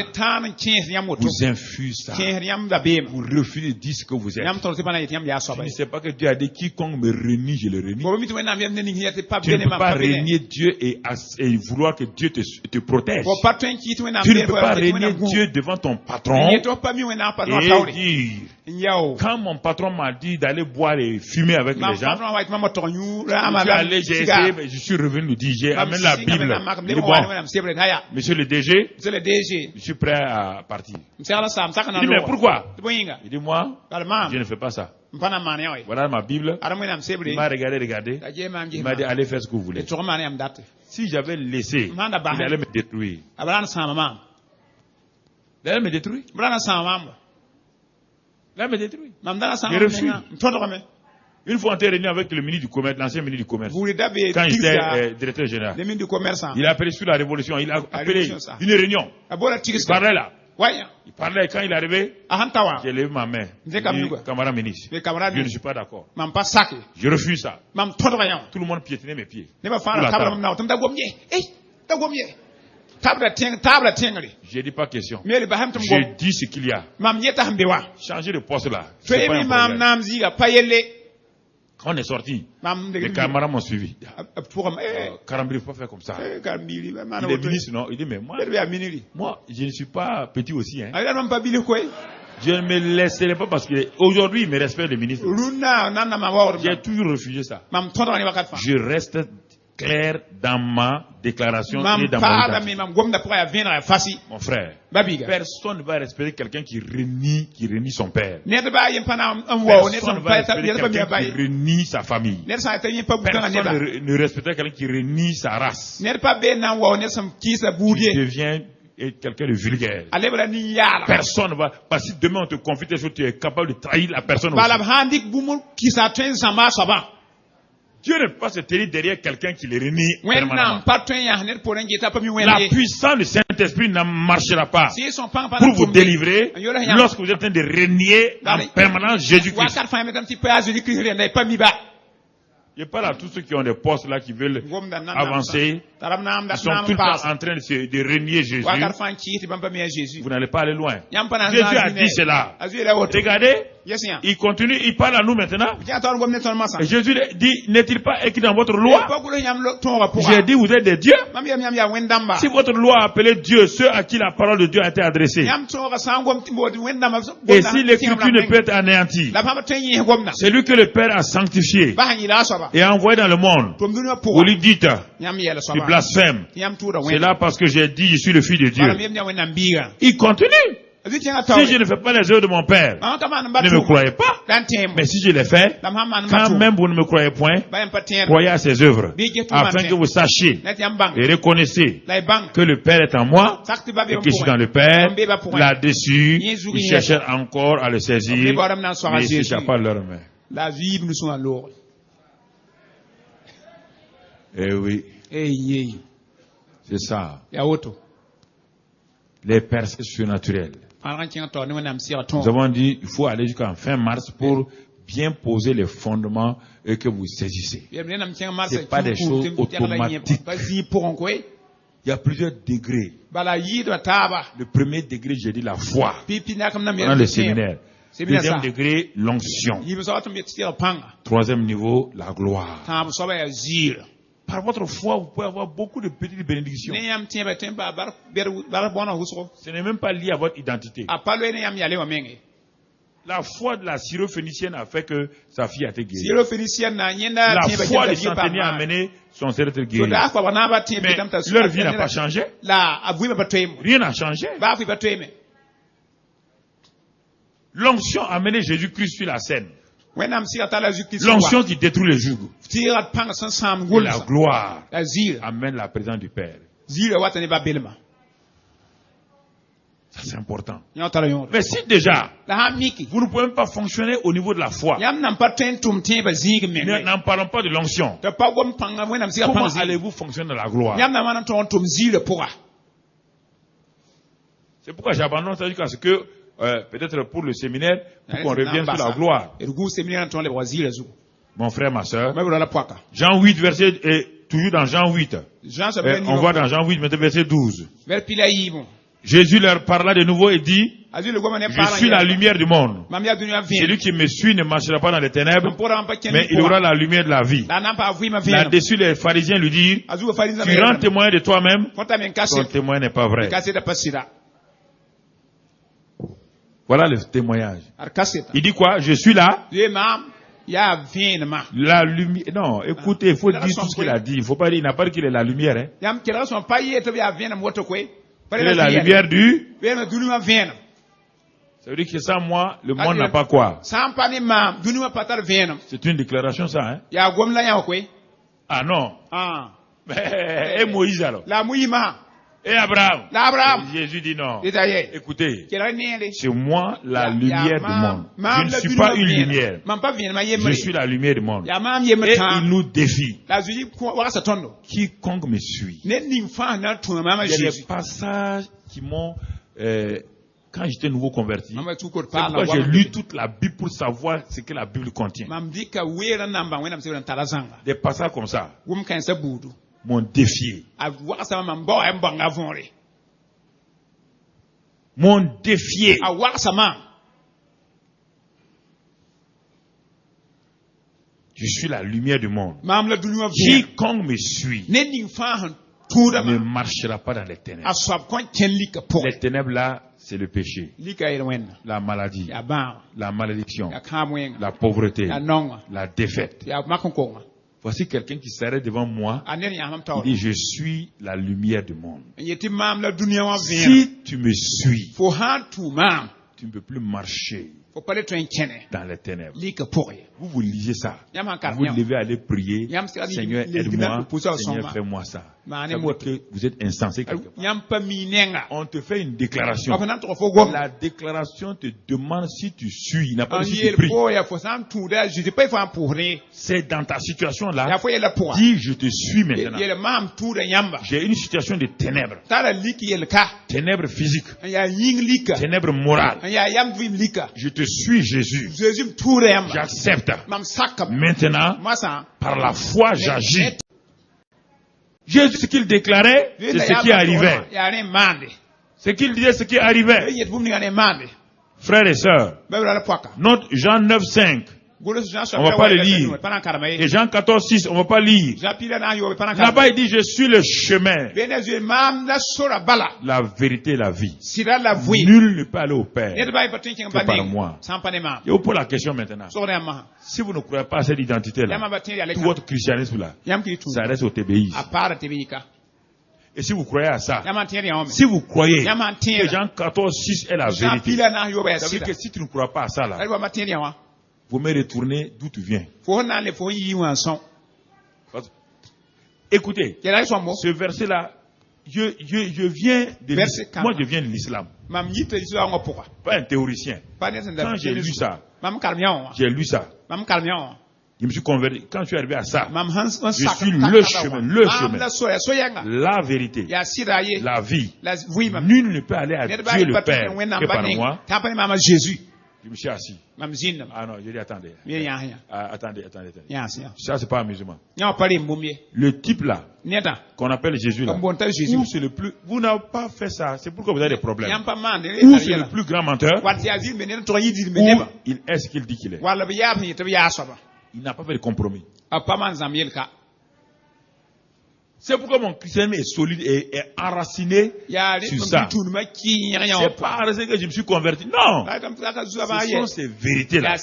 Vous infuse ça. Vous refusez de dire ce que vous êtes. Je ne sais pas que Dieu a dit quiconque me renie, je le renie. Tu ne peux pas renier Dieu et vouloir que Dieu te protège. Tu ne peux pas renier Dieu devant ton patron et dire, quand mon patron m'a dit d'aller boire et fumer avec les gens, j'ai essayé, mais je suis revenu nous dire, j'ai amené la Bible. Il dit, bon, monsieur le DG, je suis prêt à partir. Il dit, mais pourquoi? Il dit, moi, je ne fais pas ça. Voilà ma Bible. Il m'a regardé. Il m'a dit, allez faire ce que vous voulez. Si j'avais laissé, il allait me détruire. Il allait me détruire. Là, me détruit. Je refuse. Une fois, on était réuni avec le ministre du Commerce, l'ancien ministre du Commerce, quand il était directeur général. Il a appelé sur la révolution. Il a appelé une réunion. Il parlait là. Il parlait, quand il est arrivé, j'ai levé ma main. J'ai dit, camarade ministre, je ne suis pas d'accord. Je refuse ça. Tout le monde piétinait mes pieds. J'ai dit pas question. J'ai dit ce qu'il y a. Changer de poste là. C'est pas un problème. Quand on est sorti, les camarades m'ont suivi. Karambili, il faut pas faire comme ça. Il est ministre, non? Il dit, mais moi, je ne suis pas petit aussi. Hein. Je ne me laisserai pas parce qu'aujourd'hui, il me respecte le ministre. J'ai toujours refusé ça. Je reste clair dans ma déclaration et dans mon frère. Personne ne va respecter quelqu'un qui renie son père. Personne ne va respecter quelqu'un qui renie sa famille. Personne ne respectera quelqu'un qui renie sa race. Tu deviens quelqu'un de vulgaire. Personne ne va. Parce que demain on te confie des choses, tu es capable de trahir la personne aussi. Dieu ne peut pas se tenir derrière quelqu'un qui le renie permanemment. La puissance du Saint-Esprit ne marchera pas pour vous délivrer lorsque vous êtes en train de renier en permanence Jésus-Christ. Je parle à tous ceux qui ont des postes là, qui veulent avancer. Ils sont tout le temps en train de renier Jésus. Vous n'allez pas aller loin. Jésus a dit cela. Regardez. Il continue, il parle à nous maintenant. Et Jésus dit, n'est-il pas écrit dans votre loi? J'ai dit, vous êtes des dieux. Si votre loi a appelé Dieu, ceux à qui la parole de Dieu a été adressée. Et si l'écriture ne peut être anéantie, c'est lui que le Père a sanctifié et a envoyé dans le monde. Vous lui dites, tu blasphèmes. C'est là parce que j'ai dit, je suis le Fils de Dieu. Il continue. Si je ne fais pas les œuvres de mon Père, ne me croyez pas. Mais si je les fais, quand même vous ne me croyez point, croyez à ses œuvres, afin que vous sachiez et reconnaissiez que le Père est en moi et que je suis dans le Père. Là-dessus, ils cherchent encore à le saisir, mais ils n'échappent pas leur main. Eh oui. C'est ça. Les percées surnaturelles. Nous avons dit qu'il faut aller jusqu'en fin mars pour bien poser les fondements et que vous saisissez. Ce n'est pas des choses automatiques. Il y a plusieurs degrés. Le premier degré, j'ai dit la foi. Dans le séminaire. Deuxième degré, l'onction. Troisième niveau, la gloire. Par votre foi, vous pouvez avoir beaucoup de petites bénédictions. Ce n'est même pas lié à votre identité. La foi de la syrophénicienne a fait que sa fille a été guérie. La foi des centeniers a amené son sœur à être guérie. Mais leur vie n'a pas changé. Rien n'a changé. L'onction a amené Jésus-Christ sur la scène. L'onction qui détruit les jougs. Et la gloire amène la présence du Père. Ça c'est important. Mais si déjà, vous ne pouvez même pas fonctionner au niveau de la foi. N'en parlons pas de l'onction. Comment allez-vous fonctionner dans la gloire? C'est pourquoi j'abandonne ça jusqu'à ce que peut-être pour le séminaire, pour qu'on revienne sur la gloire. Mon frère, ma soeur. Jean 8, verset, toujours dans Jean 8. On voit dans Jean 8, verset 12. Jésus leur parla de nouveau et dit, je suis la lumière du monde. Celui qui me suit ne marchera pas dans les ténèbres, mais il aura la lumière de la vie. Là-dessus, les pharisiens lui dirent, tu rends témoin de toi-même, ton témoin n'est pas vrai. Voilà le témoignage. Il dit quoi? Je suis là. La lumière. Non, écoutez, il faut dire tout ce qu'il a dit. Il faut pas dire, il n'a pas dit qu'il est la lumière. Hein. Il est la lumière du. Ça veut dire que sans moi, le monde n'a pas quoi. C'est une déclaration ça, hein? Ah non. Et Moïse alors? Et Abraham. Jésus dit non. Écoutez, c'est moi la lumière du monde. Je ne suis pas une lumière. Je suis la lumière du monde. Et il nous défie. Quiconque me suit. Il y a des passages qui m'ont... quand j'étais nouveau converti, c'est pourquoi j'ai lu toute la Bible pour savoir ce que la Bible contient. Des passages comme ça m'ont défié. M'ont défié. Je suis la lumière du monde. Quiconque me suit ne marchera pas dans les ténèbres. Les ténèbres là, c'est le péché, la maladie, la malédiction, la pauvreté, la défaite. Voici quelqu'un qui s'arrête devant moi. Il dit, je suis la lumière du monde. Si tu me suis, tu ne peux plus marcher dans les ténèbres. Vous lisez ça. Vous devez aller prier. Seigneur, aide-moi. Seigneur, fais-moi ça. Ça veut dire que vous êtes insensé quelque part. On te fait une déclaration. La déclaration te demande si tu suis. Il n'a pas dit si tu pries. C'est dans ta situation là. Dis, je te suis maintenant. J'ai une situation de ténèbres. Ténèbres physiques. Ténèbres morales. Je te suis, Jésus. J'accepte. Maintenant, par la foi, j'agis. Jésus, ce qu'il déclarait, c'est ce qui arrivait. Ce qu'il disait, ce qui arrivait. Frères et sœurs, notre Jean 9:5, on ne va pas le lire. Et Jean 14:6, on ne va pas lire. Là-bas, il dit, je suis le chemin, la vérité et la vie. Nul ne peut aller au Père que par moi. Je vous pose la question maintenant. Si vous ne croyez pas à cette identité-là, tout votre christianisme là, ça reste au TBI. Et si vous croyez à ça, si vous croyez que Jean 14:6 est la vérité, ça veut dire que si tu ne crois pas à ça là, vous me retournez d'où tu viens. Écoutez, ce verset-là, je viens de l'islam. Moi, je viens de l'islam. Pas un théoricien. Quand j'ai lu ça, je me suis converti. Quand je suis arrivé à ça, je suis le chemin, la vérité, la vie. Nul ne peut aller à Dieu le Père que par moi. Je me suis assis. Ah non, je dis attendez. Attendez. Ça, c'est pas un musulman. Le type là, qu'on appelle Jésus là, ou c'est le plus. Vous n'avez pas fait ça, c'est pourquoi vous avez des problèmes. Ou c'est le plus grand menteur, ou il est ce qu'il dit qu'il est. Il n'a pas fait de compromis. C'est pourquoi mon christianisme est solide et enraciné sur ça. C'est pas parce que je me suis converti. Non. Ce sont ces vérités-là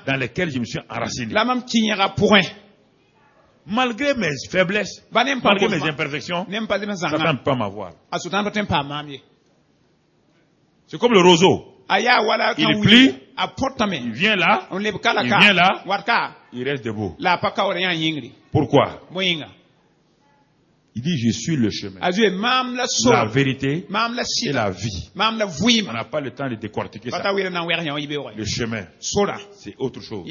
dans lesquelles je me suis enraciné. Malgré mes faiblesses, malgré mes imperfections, ça ne peut pas m'avoir. C'est comme le roseau. Il plie, il vient là, il reste debout. Pourquoi? Il dit, je suis le chemin, la vérité et la vie. On n'a pas le temps de décortiquer ça. Le chemin, c'est autre chose.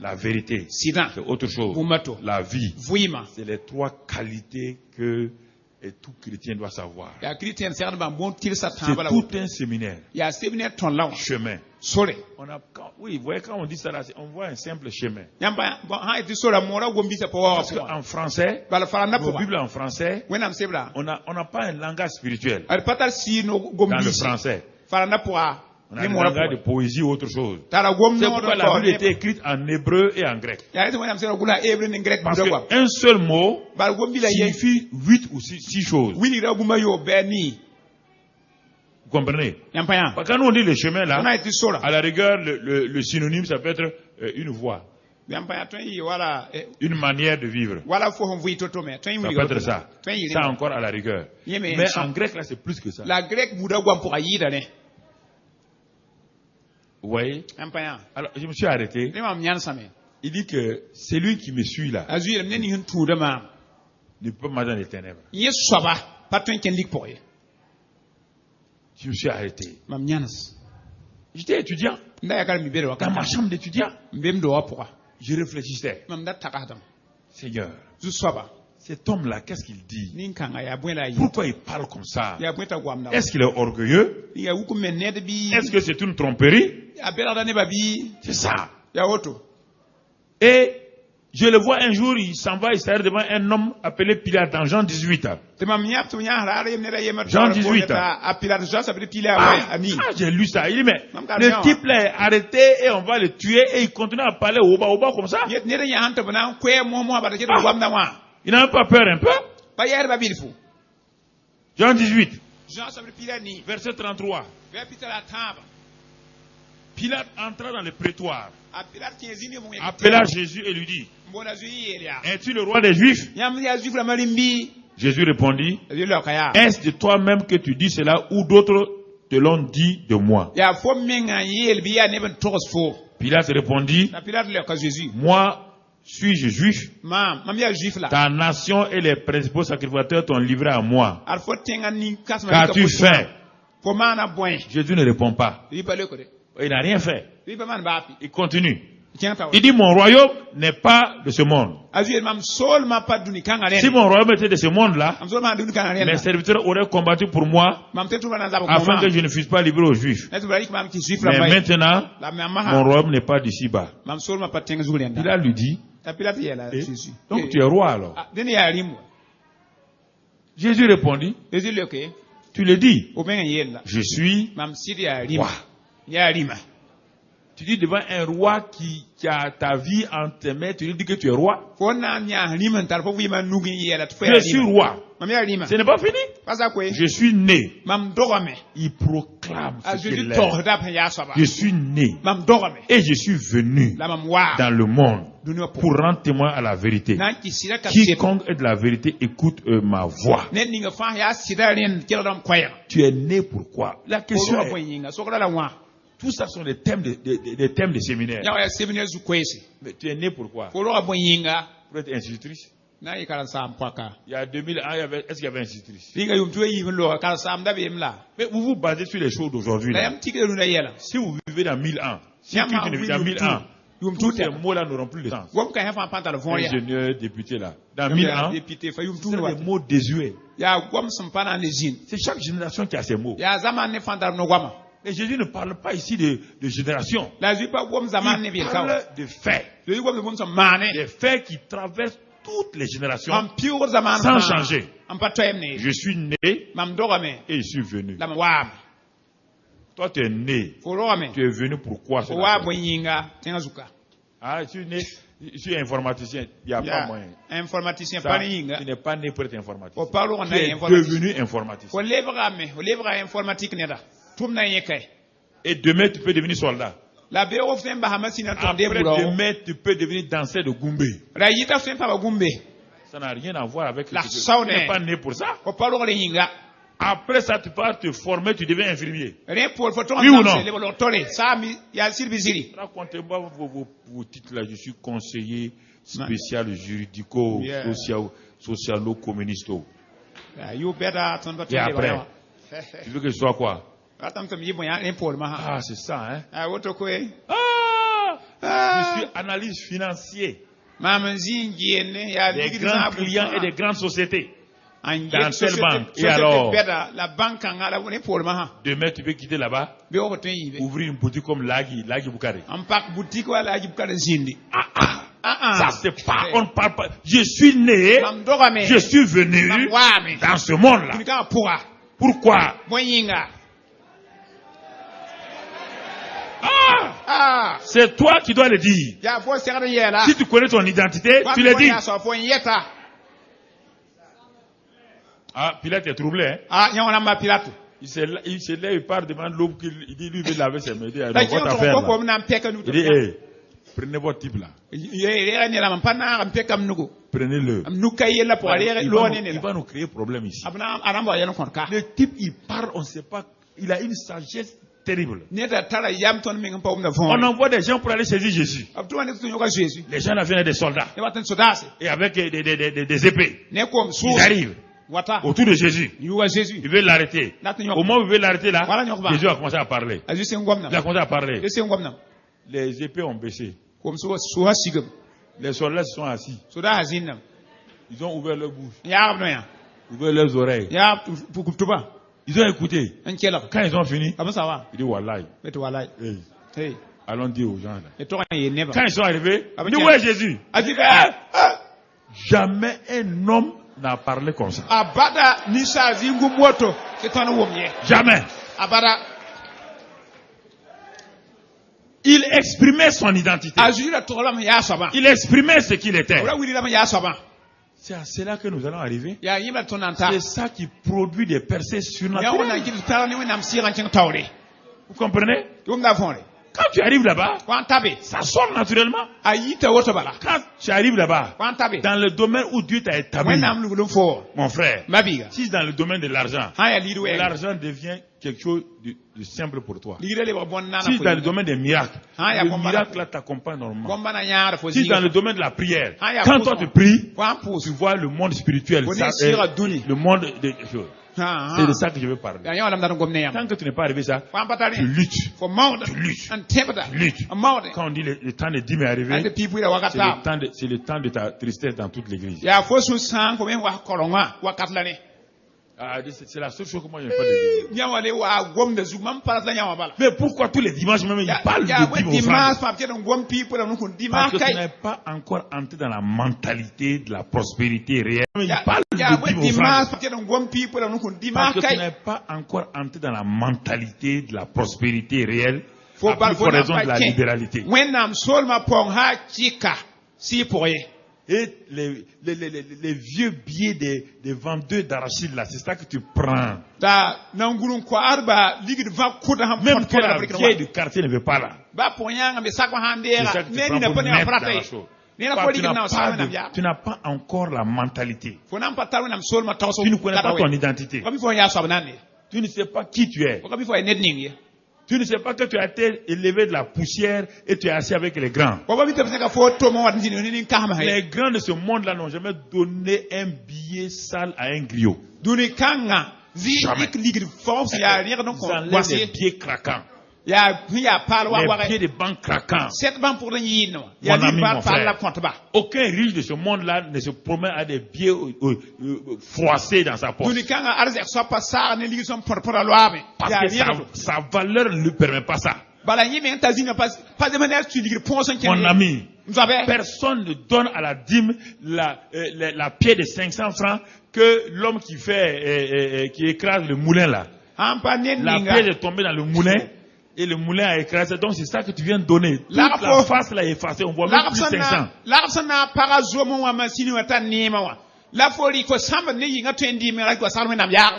La vérité, c'est autre chose. La vie, c'est les trois qualités que tout chrétien doit savoir. C'est tout un séminaire. Chemin. Oui, vous voyez, quand on dit ça là, on voit un simple chemin. Parce qu'en français, nos Bibles en français, on n'a pas un langage spirituel dans le français. On a un langage de poésie ou autre chose. C'est pourquoi la Bible était écrite en hébreu et en grec. Parce qu'un seul mot signifie 8 ou 6 choses. Vous comprenez? Quand nous on dit le chemin là, à la rigueur, le synonyme, ça peut être une voie. Une manière de vivre. Ça peut être ça. Ça encore à la rigueur. Mais en grec là, c'est plus que ça. Vous voyez? Alors, je me suis arrêté. Il dit que celui qui me suit là ne peut pas marcher dans les ténèbres. Je me suis arrêté. J'étais étudiant. Dans ma chambre d'étudiant. Je réfléchissais. Seigneur, cet homme-là, qu'est-ce qu'il dit? Pourquoi il parle comme ça? Est-ce qu'il est orgueilleux? Est-ce que c'est une tromperie? C'est ça. Et Je le vois un jour, il s'en va, il s'arrête devant un homme appelé Pilate dans Jean 18. Jean 18. J'ai lu ça. Il dit, mais le type là est arrêté et on va le tuer et il continue à parler au bas comme ça. Il n'a même pas peur un peu. Jean 18. Verset 33. Pilate entra dans le prétoire, appela Jésus et lui dit, es-tu le roi des Juifs? Jésus répondit, est-ce de toi-même que tu dis cela ou d'autres te l'ont dit de moi? Pilate répondit, moi suis-je juif? Ta nation et les principaux sacrificateurs t'ont livré à moi. Qu'as-tu fait? Jésus ne répond pas. Il n'a rien fait. Il continue. Il dit, mon royaume n'est pas de ce monde. Si mon royaume était de ce monde-là, mes serviteurs auraient combattu pour moi afin que je ne fusse pas livré aux Juifs. Mais maintenant, mon royaume n'est pas d'ici-bas. Pilate lui dit, donc tu es roi alors? Jésus répondit, tu le dis, je suis roi. Tu dis devant un roi qui a ta vie en tes mains, tu lui dis que tu es roi. Je suis roi. Ce n'est pas fini. Je suis né. Il proclame ce qu'il est. Je suis né. Et je suis venu dans le monde pour rendre témoin à la vérité. Quiconque est de la vérité écoute ma voix. Tu es né pourquoi? La question est, tout ça sont des thèmes de séminaire. Mais tu es né pourquoi? Pour être institutrice. Il y a 2000 ans, est-ce qu'il y avait institutrice? Mais vous vous basez sur les choses d'aujourd'hui. Si vous vivez dans 1000 ans, si tu vis dans 1000 ans, tous ces mots-là n'auront plus de sens. Ingénieur, député là. Dans 1000 ans, ce sont des mots désuets. C'est chaque génération qui a ses mots. Et Jésus ne parle pas ici de génération. Il parle de faits. Des faits qui traversent toutes les générations sans changer. Je suis né et je suis venu. Toi, tu es né. Tu es venu pourquoi? Ah, je suis né. Je suis informaticien. Il n'y a pas moyen. Informaticien, ça, tu n'es pas né pour être informaticien. Tu es devenu informaticien. Et demain, tu peux devenir soldat. Après, demain, tu peux devenir danseur de Goumbé. Ça n'a rien à voir avec le tu n'es pas né pour ça. Après ça, tu peux te former, tu deviens infirmier. Oui ou non? Racontez-moi vos titres là. Je suis conseiller spécial juridico-socialo-communiste. Et après, tu veux que je sois quoi? Ah, c'est ça, hein? Je suis analyste financier. Des grands clients et des grandes sociétés. Dans telle banque. Et alors, demain, tu peux quitter là-bas, ouvrir une boutique comme Lagi Boukari. Ça c'est pas, on ne parle pas. Je suis né, je suis venu dans ce monde-là. Pourquoi? C'est toi qui dois le dire. Si tu connais ton identité, tu le dis. Ah, Pilate est troublé. Hein? Il se lève, il part devant l'aube, il dit, lui, il veut laver ses mains. Il dit, hey, prenez votre type là. Prenez-le. Il va nous créer problème ici. Le type, il parle, on ne sait pas, il a une sagesse terrible. On envoie des gens pour aller saisir Jésus. Les gens là viennent des soldats. Et avec des épées. Ils arrivent autour de Jésus. Ils veulent l'arrêter. Au moment où ils veulent l'arrêter là, Jésus a commencé à parler. Il a commencé à parler. Les épées ont baissé. Les soldats se sont assis. Ils ont ouvert leur bouche. Ouvert leurs oreilles. Ils ont écouté. Quand ils ont fini, il dit Wallahi. Hey. Allons dire aux gens là. Quand ils sont arrivés, ils disent, où est Jésus? Jamais un homme n'a parlé comme ça. Jamais. Il exprimait son identité. Il exprimait ce qu'il était. C'est à cela que nous allons arriver. C'est ça qui produit des percées surnaturelles. Vous comprenez? Quand tu arrives là-bas, ça sort naturellement. Quand tu arrives là-bas, dans le domaine où Dieu t'a établi, mon frère, si c'est dans le domaine de l'argent, l'argent devient quelque chose de simple pour toi. Si c'est dans le domaine des miracles, le miracle là t'accompagne normalement. Si c'est dans le domaine de la prière, quand toi tu pries, tu vois le monde spirituel, le monde des choses. C'est de ça que je veux parler. Tant que tu n'es pas arrivé ça, tu luttes. Tu luttes. Quand on dit le temps de dîmes est arrivé, c'est le temps de ta tristesse dans toute l'église. C'est la seule chose que moi je n'ai pas de. Mais pourquoi tous les dimanches même ils parlent de dimanche? Parce que tu n'es pas encore entré dans la mentalité de la prospérité réelle. Ils parlent de dimanche. Parce que tu n'es pas encore entré dans la mentalité de la prospérité réelle. Pour raison de la libéralité. Et les vieux billets des vendeurs d'arachide là, c'est ça que tu prends. Même que la vieille du quartier ne veut pas là. C'est ça que tu prends pour mettre dans la chose. Tu n'as pas encore la mentalité. Tu ne connais pas ton identité. Tu ne sais pas qui tu es. Tu ne sais pas que tu as été élevé de la poussière et tu es assis avec les grands. Les grands de ce monde-là n'ont jamais donné un billet sale à un griot. Jamais. Ils enlèvent les pieds craquants. Les pieds de banque craquants. Mon ami, mon frère, aucun riche de ce monde-là ne se promène à des pieds froissés dans sa poche. Parce que sa valeur ne lui permet pas ça. Mon ami, personne ne donne à la dîme la pied de 500 francs que l'homme qui écrase le moulin là. La pièce est tombée dans le moulin. Et le moulin a écrasé, donc c'est ça que tu viens de donner. Toute la face là est effacée, on voit même plus 500.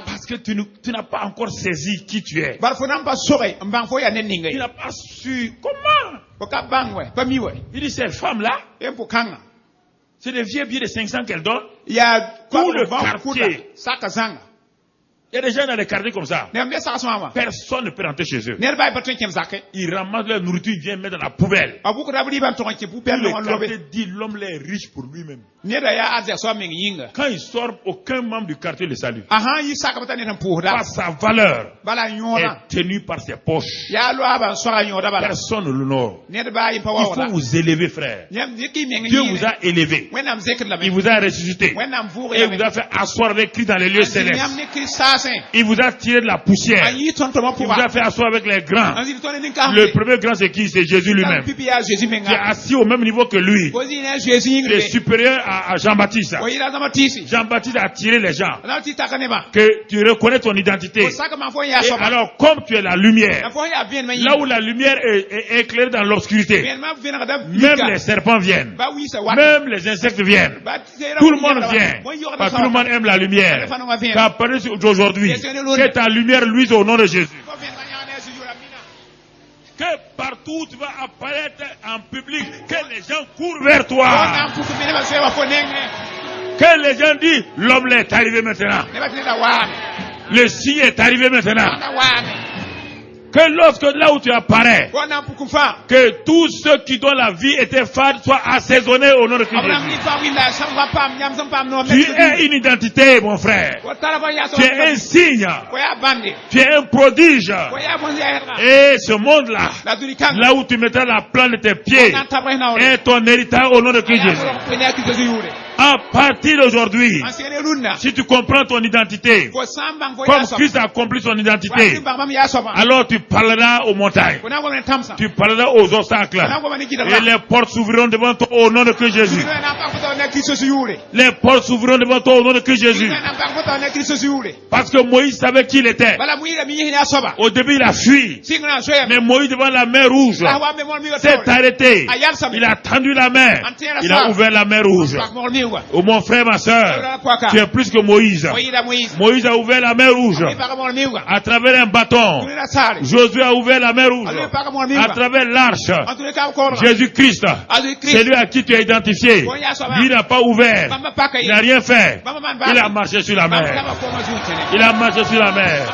Parce que tu n'as pas encore saisi qui tu es. Tu n'as pas su comment. Il dit cette femme là, c'est des vieux billets de 500 qu'elle donne. Tout le quartier. Il y a des gens dans les quartiers comme ça. Personne ne peut rentrer chez eux. Ils ramassent leur nourriture, ils viennent mettre dans la poubelle. Le quartier dit l'homme est riche pour lui-même. Quand il sort, aucun membre du quartier le salue. Par sa valeur est tenue par ses poches. Personne ne l'honore. Il faut vous élever, frère. Dieu vous a élevé. Il vous a ressuscité. Et il vous a fait asseoir avec Christ dans les lieux célestes. Il vous a tiré de la poussière. Il vous a fait asseoir avec les grands. Le premier grand c'est qui? C'est Jésus lui-même. Tu es assis au même niveau que lui. Tu es supérieur à Jean-Baptiste. Jean-Baptiste a tiré les gens. Que tu reconnais ton identité. Et alors comme tu es la lumière, là où la lumière est éclairée dans l'obscurité, même les serpents viennent. Même les insectes viennent. Tout le monde vient. Parce que tout le monde aime la lumière. Car aujourd'hui, que ta lumière luise au nom de Jésus. Que partout tu vas apparaître en public, que les gens courent vers toi. Que les gens disent, l'homme est arrivé maintenant. Le signe est arrivé maintenant. Que lorsque là où tu apparais, que tous ceux qui dont la vie était fade soient assaisonnés au nom de Christ. Tu es une identité, mon frère. Tu es un signe. Tu es un prodige. Et ce monde-là, là où tu mettras la plante de tes pieds, est ton héritage au nom de Christ Jésus. À partir d'aujourd'hui, si tu comprends ton identité, comme Christ a accompli son identité, alors tu parleras aux montagnes, tu parleras aux obstacles, et les portes s'ouvriront devant toi au nom de Christ Jésus. Les portes s'ouvriront devant toi au nom de Christ Jésus. Parce que Moïse savait qui il était. Au début, il a fui. Mais Moïse, devant la mer rouge, s'est arrêté. Il a tendu la mer. Il a ouvert la mer rouge. Oh mon frère, ma soeur, tu es plus que Moïse. Moïse a ouvert la mer rouge à travers un bâton. Josué a ouvert la mer rouge à travers l'arche. Jésus-Christ, c'est lui à qui tu es identifié. Lui n'a pas ouvert. Il n'a rien fait. Il a marché sur la mer. Il a marché sur la mer.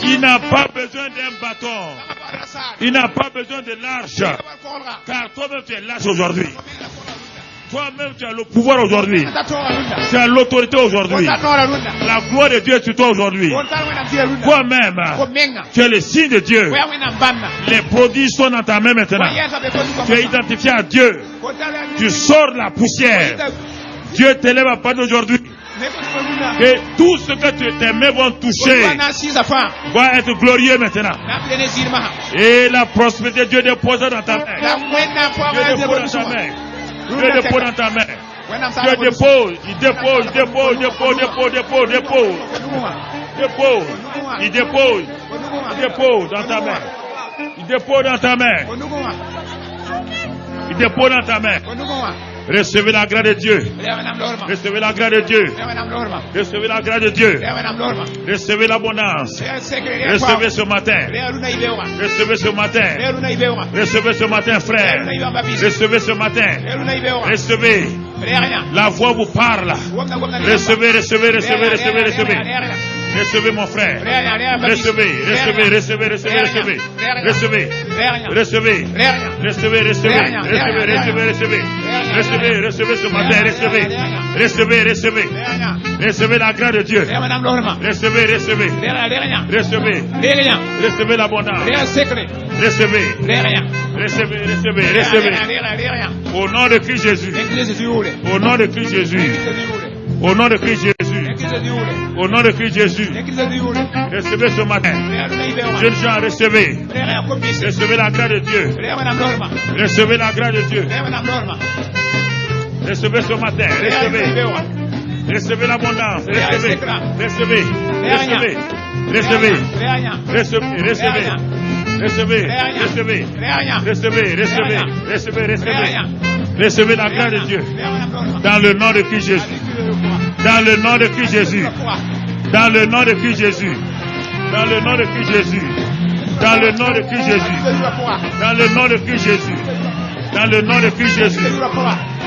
Il n'a pas besoin d'un bâton. Il n'a pas besoin de l'arche. Car toi-même tu es l'arche aujourd'hui. Toi-même tu as le pouvoir aujourd'hui. Tu as l'autorité aujourd'hui. La gloire de Dieu est sur toi aujourd'hui. Toi-même, tu es le signe de Dieu. Les prodiges sont dans ta main maintenant. Tu es identifié à Dieu. Tu sors de la poussière. Dieu t'élève à partir d'aujourd'hui. Et tout ce que tes mains vont toucher va être glorieux maintenant. Et la prospérité, Dieu dépose dans ta main. Dieu dépose dans ta main. Dieu dépose dans ta main. Dieu dépose, il dépose, dépose, dépose, dépose, dépose, dépose. Dépose, il dépose, il dépose dans ta main. Il dépose dans ta main. Il dépose dans ta main. Recevez la grâce de Dieu. Recevez la grâce de Dieu. Recevez la grâce de Dieu. Recevez l'abondance. Recevez ce matin. Recevez ce matin. Recevez ce matin, frère. Recevez ce matin. Recevez. La voix vous parle. Recevez, recevez, recevez, recevez, recevez. Recevez mon frère. Recevez, recevez, recevez, recevez, recevez. Recevez. Recevez. Recevez, recevez. Recevez, recevez, recevez. Recevez, recevez ce matin. Recevez. Recevez, recevez. Recevez la grâce de Dieu. Recevez, recevez. Recevez. Recevez l'abondance. Recevez. Recevez, recevez, recevez. Au nom de Christ Jésus. Au nom de Christ Jésus. Au nom de Christ Jésus. Au nom de Christ Jésus. Recevez ce matin. Jeunes gens, recevez. Recevez la grâce de Dieu. Recevez la grâce de Dieu. Recevez ce matin. Recevez. Recevez l'abondance. Recevez. Recevez. Recevez. Recevez. Recevez. Recevez. Recevez. Recevez. Recevez. Recevez. Recevez. Recevez. Recevez la grâce de Dieu. Dans le nom de Christ Jésus. Dans le nom de Christ Jésus. Dans le nom de Christ Jésus. Dans le nom de Christ Jésus. Dans le nom de Christ Jésus. Dans le nom de Christ Jésus. Dans le nom de Christ Jésus.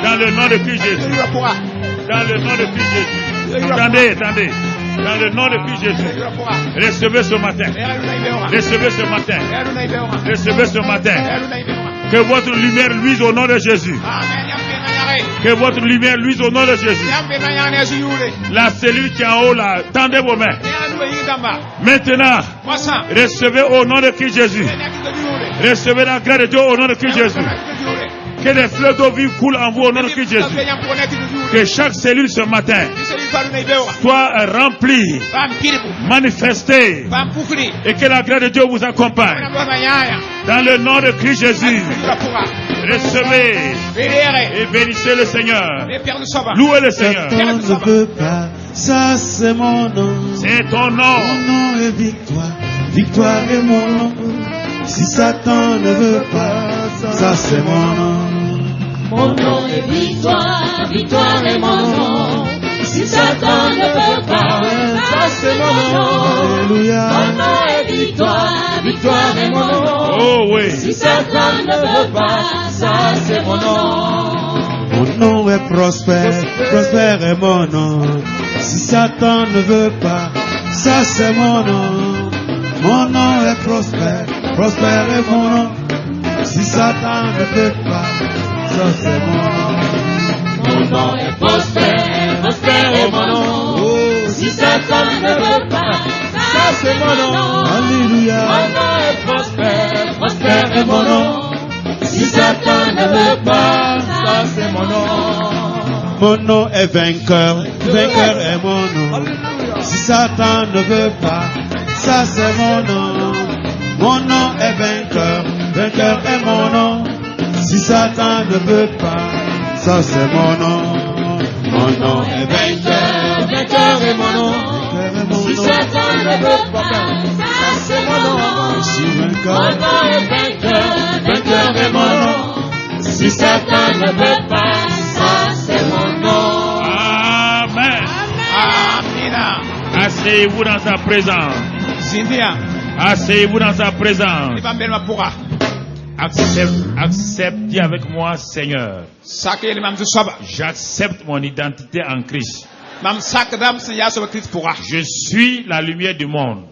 Dans le nom de Christ Jésus. Dans le nom de Christ Jésus. Attendez, attendez. Dans le nom de Christ Jésus. Recevez ce matin. Recevez ce matin. Recevez ce matin. Que votre lumière luise au nom de Jésus. Que votre lumière luise au nom de Jésus. La cellule qui est en haut là, tendez vos mains. Maintenant, recevez au nom de Christ Jésus. Recevez la grâce de Dieu au nom de Christ Jésus. Que les fleuves d'eau vive coulent en vous au nom de Christ Jésus. Que chaque cellule ce matin soit remplie, manifestée, et que la grâce de Dieu vous accompagne. Dans le nom de Christ Jésus. Recevez et bénissez le Seigneur. Louez le Seigneur. Satan ne veut pas, ça c'est mon nom. C'est ton nom. Mon nom est victoire, victoire est mon nom. Si Satan ne veut pas, ça c'est mon nom. Mon nom est victoire, victoire est mon nom. Si Satan ne veut pas, ça c'est mon nom. Alléluia. Mon nom est victoire, victoire est mon nom. Oh oui. Si Satan ne veut pas, ça c'est mon nom. Mon nom est prospère, prospère est mon nom. Si Satan ne veut pas, ça c'est mon nom. Mon nom est prospère, prospère est mon nom. Si Satan ne veut pas, ça c'est mon nom. Mon nom est prospère, prospère est mon nom. Oh. Si Satan ne veut pas, ça c'est mon nom. Alléluia. Mon nom est prospère, prospère est mon nom. Si Satan ne veut pas, ça c'est mon nom. Mon nom est vainqueur, vainqueur est mon nom. Si Satan ne veut pas, ça c'est mon nom. Mon nom est vainqueur, vainqueur est mon nom. Si Satan ne veut pas, ça c'est mon nom. Mon nom est vainqueur, vainqueur est mon nom. Si Satan ne veut pas, ça c'est mon nom. Je suis vainqueur. Mon nom est vainqueur, vainqueur est mon nom. Si Satan ne veut pas, ça c'est mon nom. Amen. Amina. Asseyez-vous dans sa présence. Cynthia. Asseyez-vous dans sa présence. Iba mbele mapura. Acceptez avec moi, Seigneur. Sakele mam du soba. J'accepte mon identité en Christ. Mam sakdam sen ya soba Christ pura. Je suis la lumière du monde.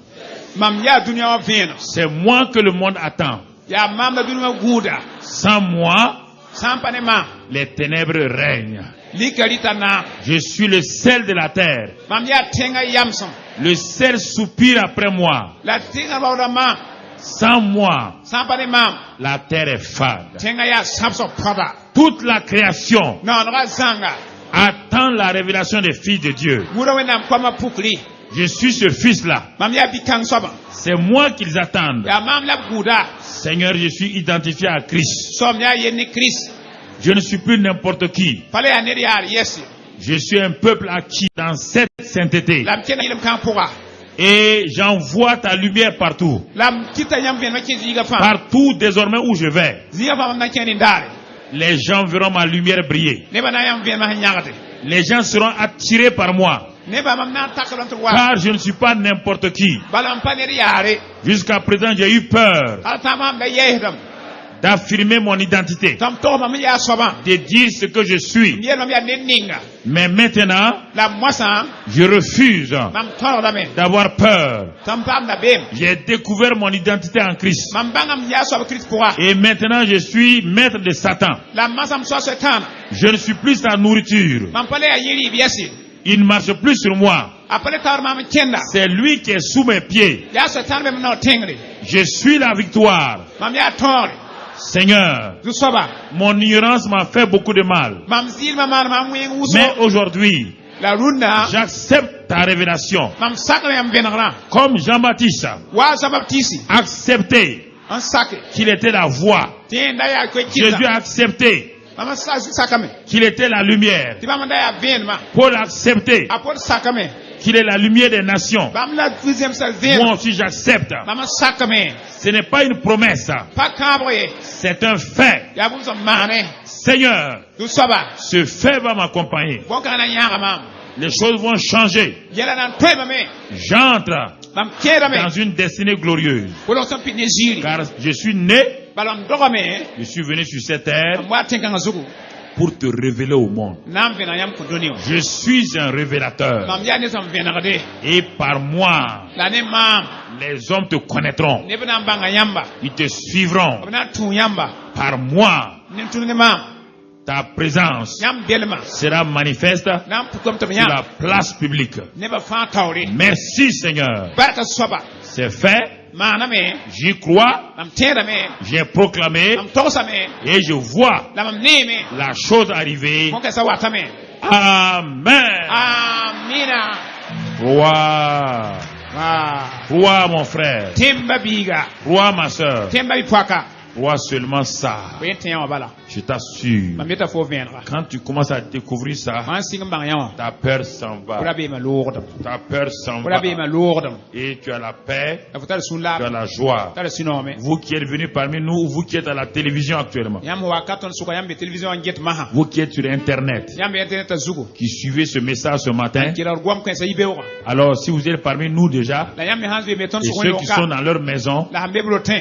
Mam ya dunia wa vino. C'est moi que le monde attend. Ya mam da dunia guda. Sans moi, Sampane ma. les ténèbres règnent. Likalita na. Je suis le sel de la terre. Mam ya tenga yamson. Le sel soupire après moi. La tenga bawda ma. Sans moi, Sampane ma. la terre est fade. Tenga ya sapso prada. Toute la création Non, no zanga. attend la révélation des fils de Dieu. Mura wena mkwama pukli. Je suis ce fils-là. Mam ya bikang soba. C'est moi qu'ils attendent. Ya mam la guda. Seigneur, je suis identifié à Christ. Som ya yeni Christ. Je ne suis plus n'importe qui. Fale ya neri ya yesi. Je suis un peuple acquis dans cette sainteté. Lam kena yilim kan pura. Et j'envoie ta lumière partout. Lam kita yam ven ma kinzi yiga fa. Partout désormais où je vais, Ziga fa na keni ndare. les gens verront ma lumière briller. Neba na yam ven ma nyagate. Les gens seront attirés par moi. Neba mam na takalon to wa. Car je ne suis pas n'importe qui. Balam pa neri yare. Jusqu'à présent, j'ai eu peur Alta mam da yehdam. d'affirmer mon identité, Tam to mam ya soba. de dire ce que je suis. Miel mam ya neninga. Mais maintenant, La mwasa je refuse mam toro da men. d'avoir peur. Tam pam da bem. J'ai découvert mon identité en Christ. Mam bangam ya soba Christ pura. Et maintenant, je suis maître de Satan. La masam so setan. Je ne suis plus sa nourriture. Mam pale ya yiri biasi. Il ne marche plus sur moi. Apale tar mam kenda. C'est lui qui est sous mes pieds. Ya setan bem no tengri. Je suis la victoire. Mam ya tore. Seigneur, Du soba. mon ignorance m'a fait beaucoup de mal. Mam zil mam wing uso. Mais aujourd'hui, La runda. j'accepte ta révélation. Mam sakle yam venagra. Comme Jean-Baptiste Wa sabaptisi. accepté An sake. qu'il était la voix. Tienda ya kwe Jésus kita. a accepté Mama sakame. qu'il était la lumière. Tiba manda ya venma. Paul a accepté Apol sakame. qu'il est la lumière des nations. Bam la deuxième sa Moi ven. aussi j'accepte. Mama sakame. Ce n'est pas une promesse, Pa kabre. c'est un fait. Ya bum so mane. Seigneur, Du soba. ce fait va m'accompagner. Bon kana nyanga mam. Les choses vont changer. Yela nan toy mame. J'entre Bam kera me. dans une destinée glorieuse. Wolo so pitne jiri. Car je suis né, Balam dogame. je suis venu sur cette terre Mwa tenga zugu. pour te révéler au monde. Nam vena yam kudoni. Je suis un révélateur. Mam ya ne som venagade. Et par moi, La ne mam. les hommes te connaîtront. Ne bena banga yamba. Ils te suivront. Bena tu yamba. Par moi, Ne tu ne mam. ta présence Yam belma. sera manifeste Nam pukom to sur yam. la place publique. Ne ba fa tawri. Merci Seigneur. Barka soba. C'est fait. Mana me. J'y crois. Nam tera me. J'ai proclamé. Nam tosa me. Et je vois La mam ne me. la chose arriver. Mon ka sa wata me. Amen. Amina. Crois. Crois mon frère. Temba biga. Crois ma soeur. Temba bipwaka. Crois seulement ça. Oyen ten yawa bala. Je t'assure. Mameta fo venra. Quand tu commences à découvrir ça, Man sing bang yawa. ta peur s'en Ora va. be ma lourdam. Ta peur s'en Ora be va. ma lourdam. Et tu as la paix, La futar sun tu as la. la joie. Tara sinome. Vous qui êtes venus parmi nous, ou vous qui êtes à la télévision actuellement, Yam wa katon suka yam be television get maha. vous qui êtes sur Internet, Yam be internet zugo. qui suivez ce message ce matin, Kila gwam kwen sa ibe wa. alors si vous êtes parmi nous déjà, La yam me hanz be meton et suko ceux qui sont yoka. dans leur maison, La hambe brotin.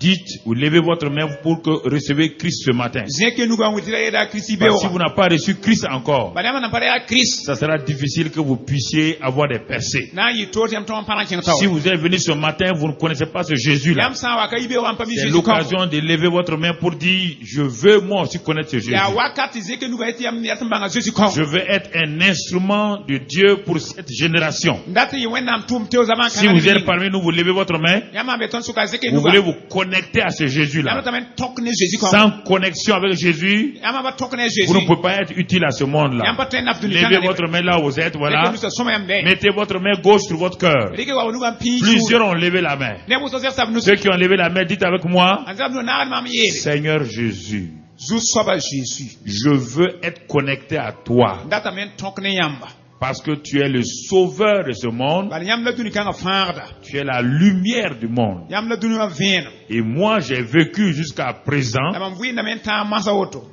dites ou levez votre main pour que recevez Christ ce matin. Zeke nu gwa witira yeda Christ ibe Parce que si wa. vous n'avez pas reçu Christ encore, Ba yam na pare ya Christ. ça sera difficile que vous puissiez avoir des percées. Na yi tot yam ton paran kin taw. Si vous êtes venu ce matin, vous ne connaissez pas ce Jésus-là. Yam sa wa ka ibe wa pami C'est Jésus. l'occasion de lever votre main pour dire, je veux moi aussi connaître ce Jésus. Ya wakati zeke nu ba yam yat mbanga Jésus kon. Je veux être un instrument de Dieu pour cette génération. Ndati yi wenam tum teo zaman Si vous êtes parmi nous, vous levez votre main. Yama be ton suka zeke Vous nu voulez ba. vous connecter connecté à ce Jésus-là. Sans connexion avec Jésus, vous ne pouvez pas être utile à ce monde-là. Levez votre main là où vous êtes, voilà. Mettez votre main gauche sur votre cœur. Plusieurs ont levé la main. Ceux qui ont levé la main, dites avec moi, Seigneur Jésus, je veux être connecté à toi. Parce que tu es le sauveur de ce monde. Tu es la lumière du monde. Et moi, j'ai vécu jusqu'à présent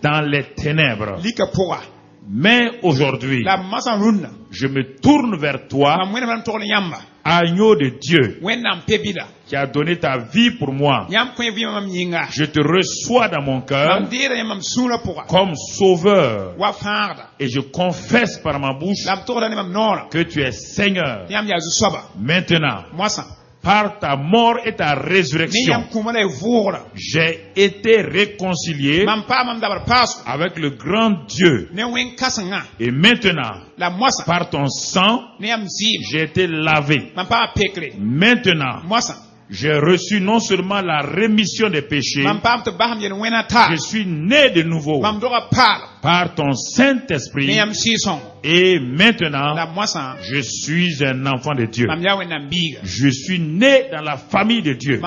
dans les ténèbres. Mais aujourd'hui, je me tourne vers toi, agneau de Dieu, qui a donné ta vie pour moi. Je te reçois dans mon cœur comme sauveur. Et je confesse par ma bouche que tu es Seigneur. Maintenant, par ta mort et ta résurrection, j'ai été réconcilié avec le grand Dieu. Et maintenant, par ton sang, j'ai été lavé. Maintenant, j'ai reçu non seulement la rémission des péchés, je suis né de nouveau par ton Saint-Esprit. Et maintenant, je suis un enfant de Dieu. Je suis né dans la famille de Dieu.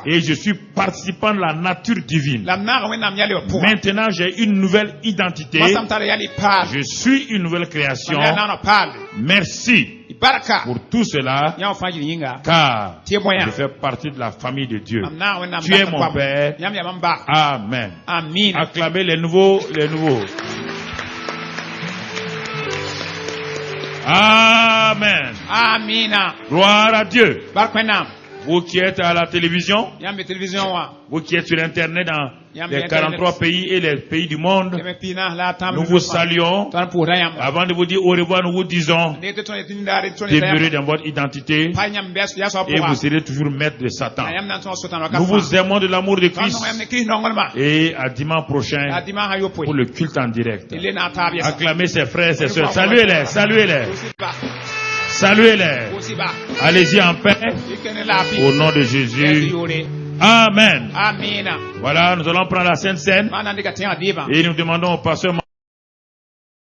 Et je suis participant de la nature divine. Maintenant, j'ai une nouvelle identité. Je suis une nouvelle création. Merci pour tout cela, car je fais partie de la famille de Dieu. Tu es mon Père. Amen. Acclamez les nouveaux. Amen. Gloire à Dieu. Vous qui êtes à la télévision, vous qui êtes sur Internet dans les 43 pays et les pays du monde, nous vous saluons. Avant de vous dire au revoir, nous vous disons, demeurez dans votre identité et vous serez toujours maître de Satan. Nous vous aimons de l'amour de Christ et à dimanche prochain pour le culte en direct. Acclamez ses frères et ses sœurs. Saluez-les, saluez-les. Saluez-les. Allez-y en paix. Au nom de Jésus. Amen. Voilà, nous allons prendre la Sainte Seine. Et nous demandons au pasteur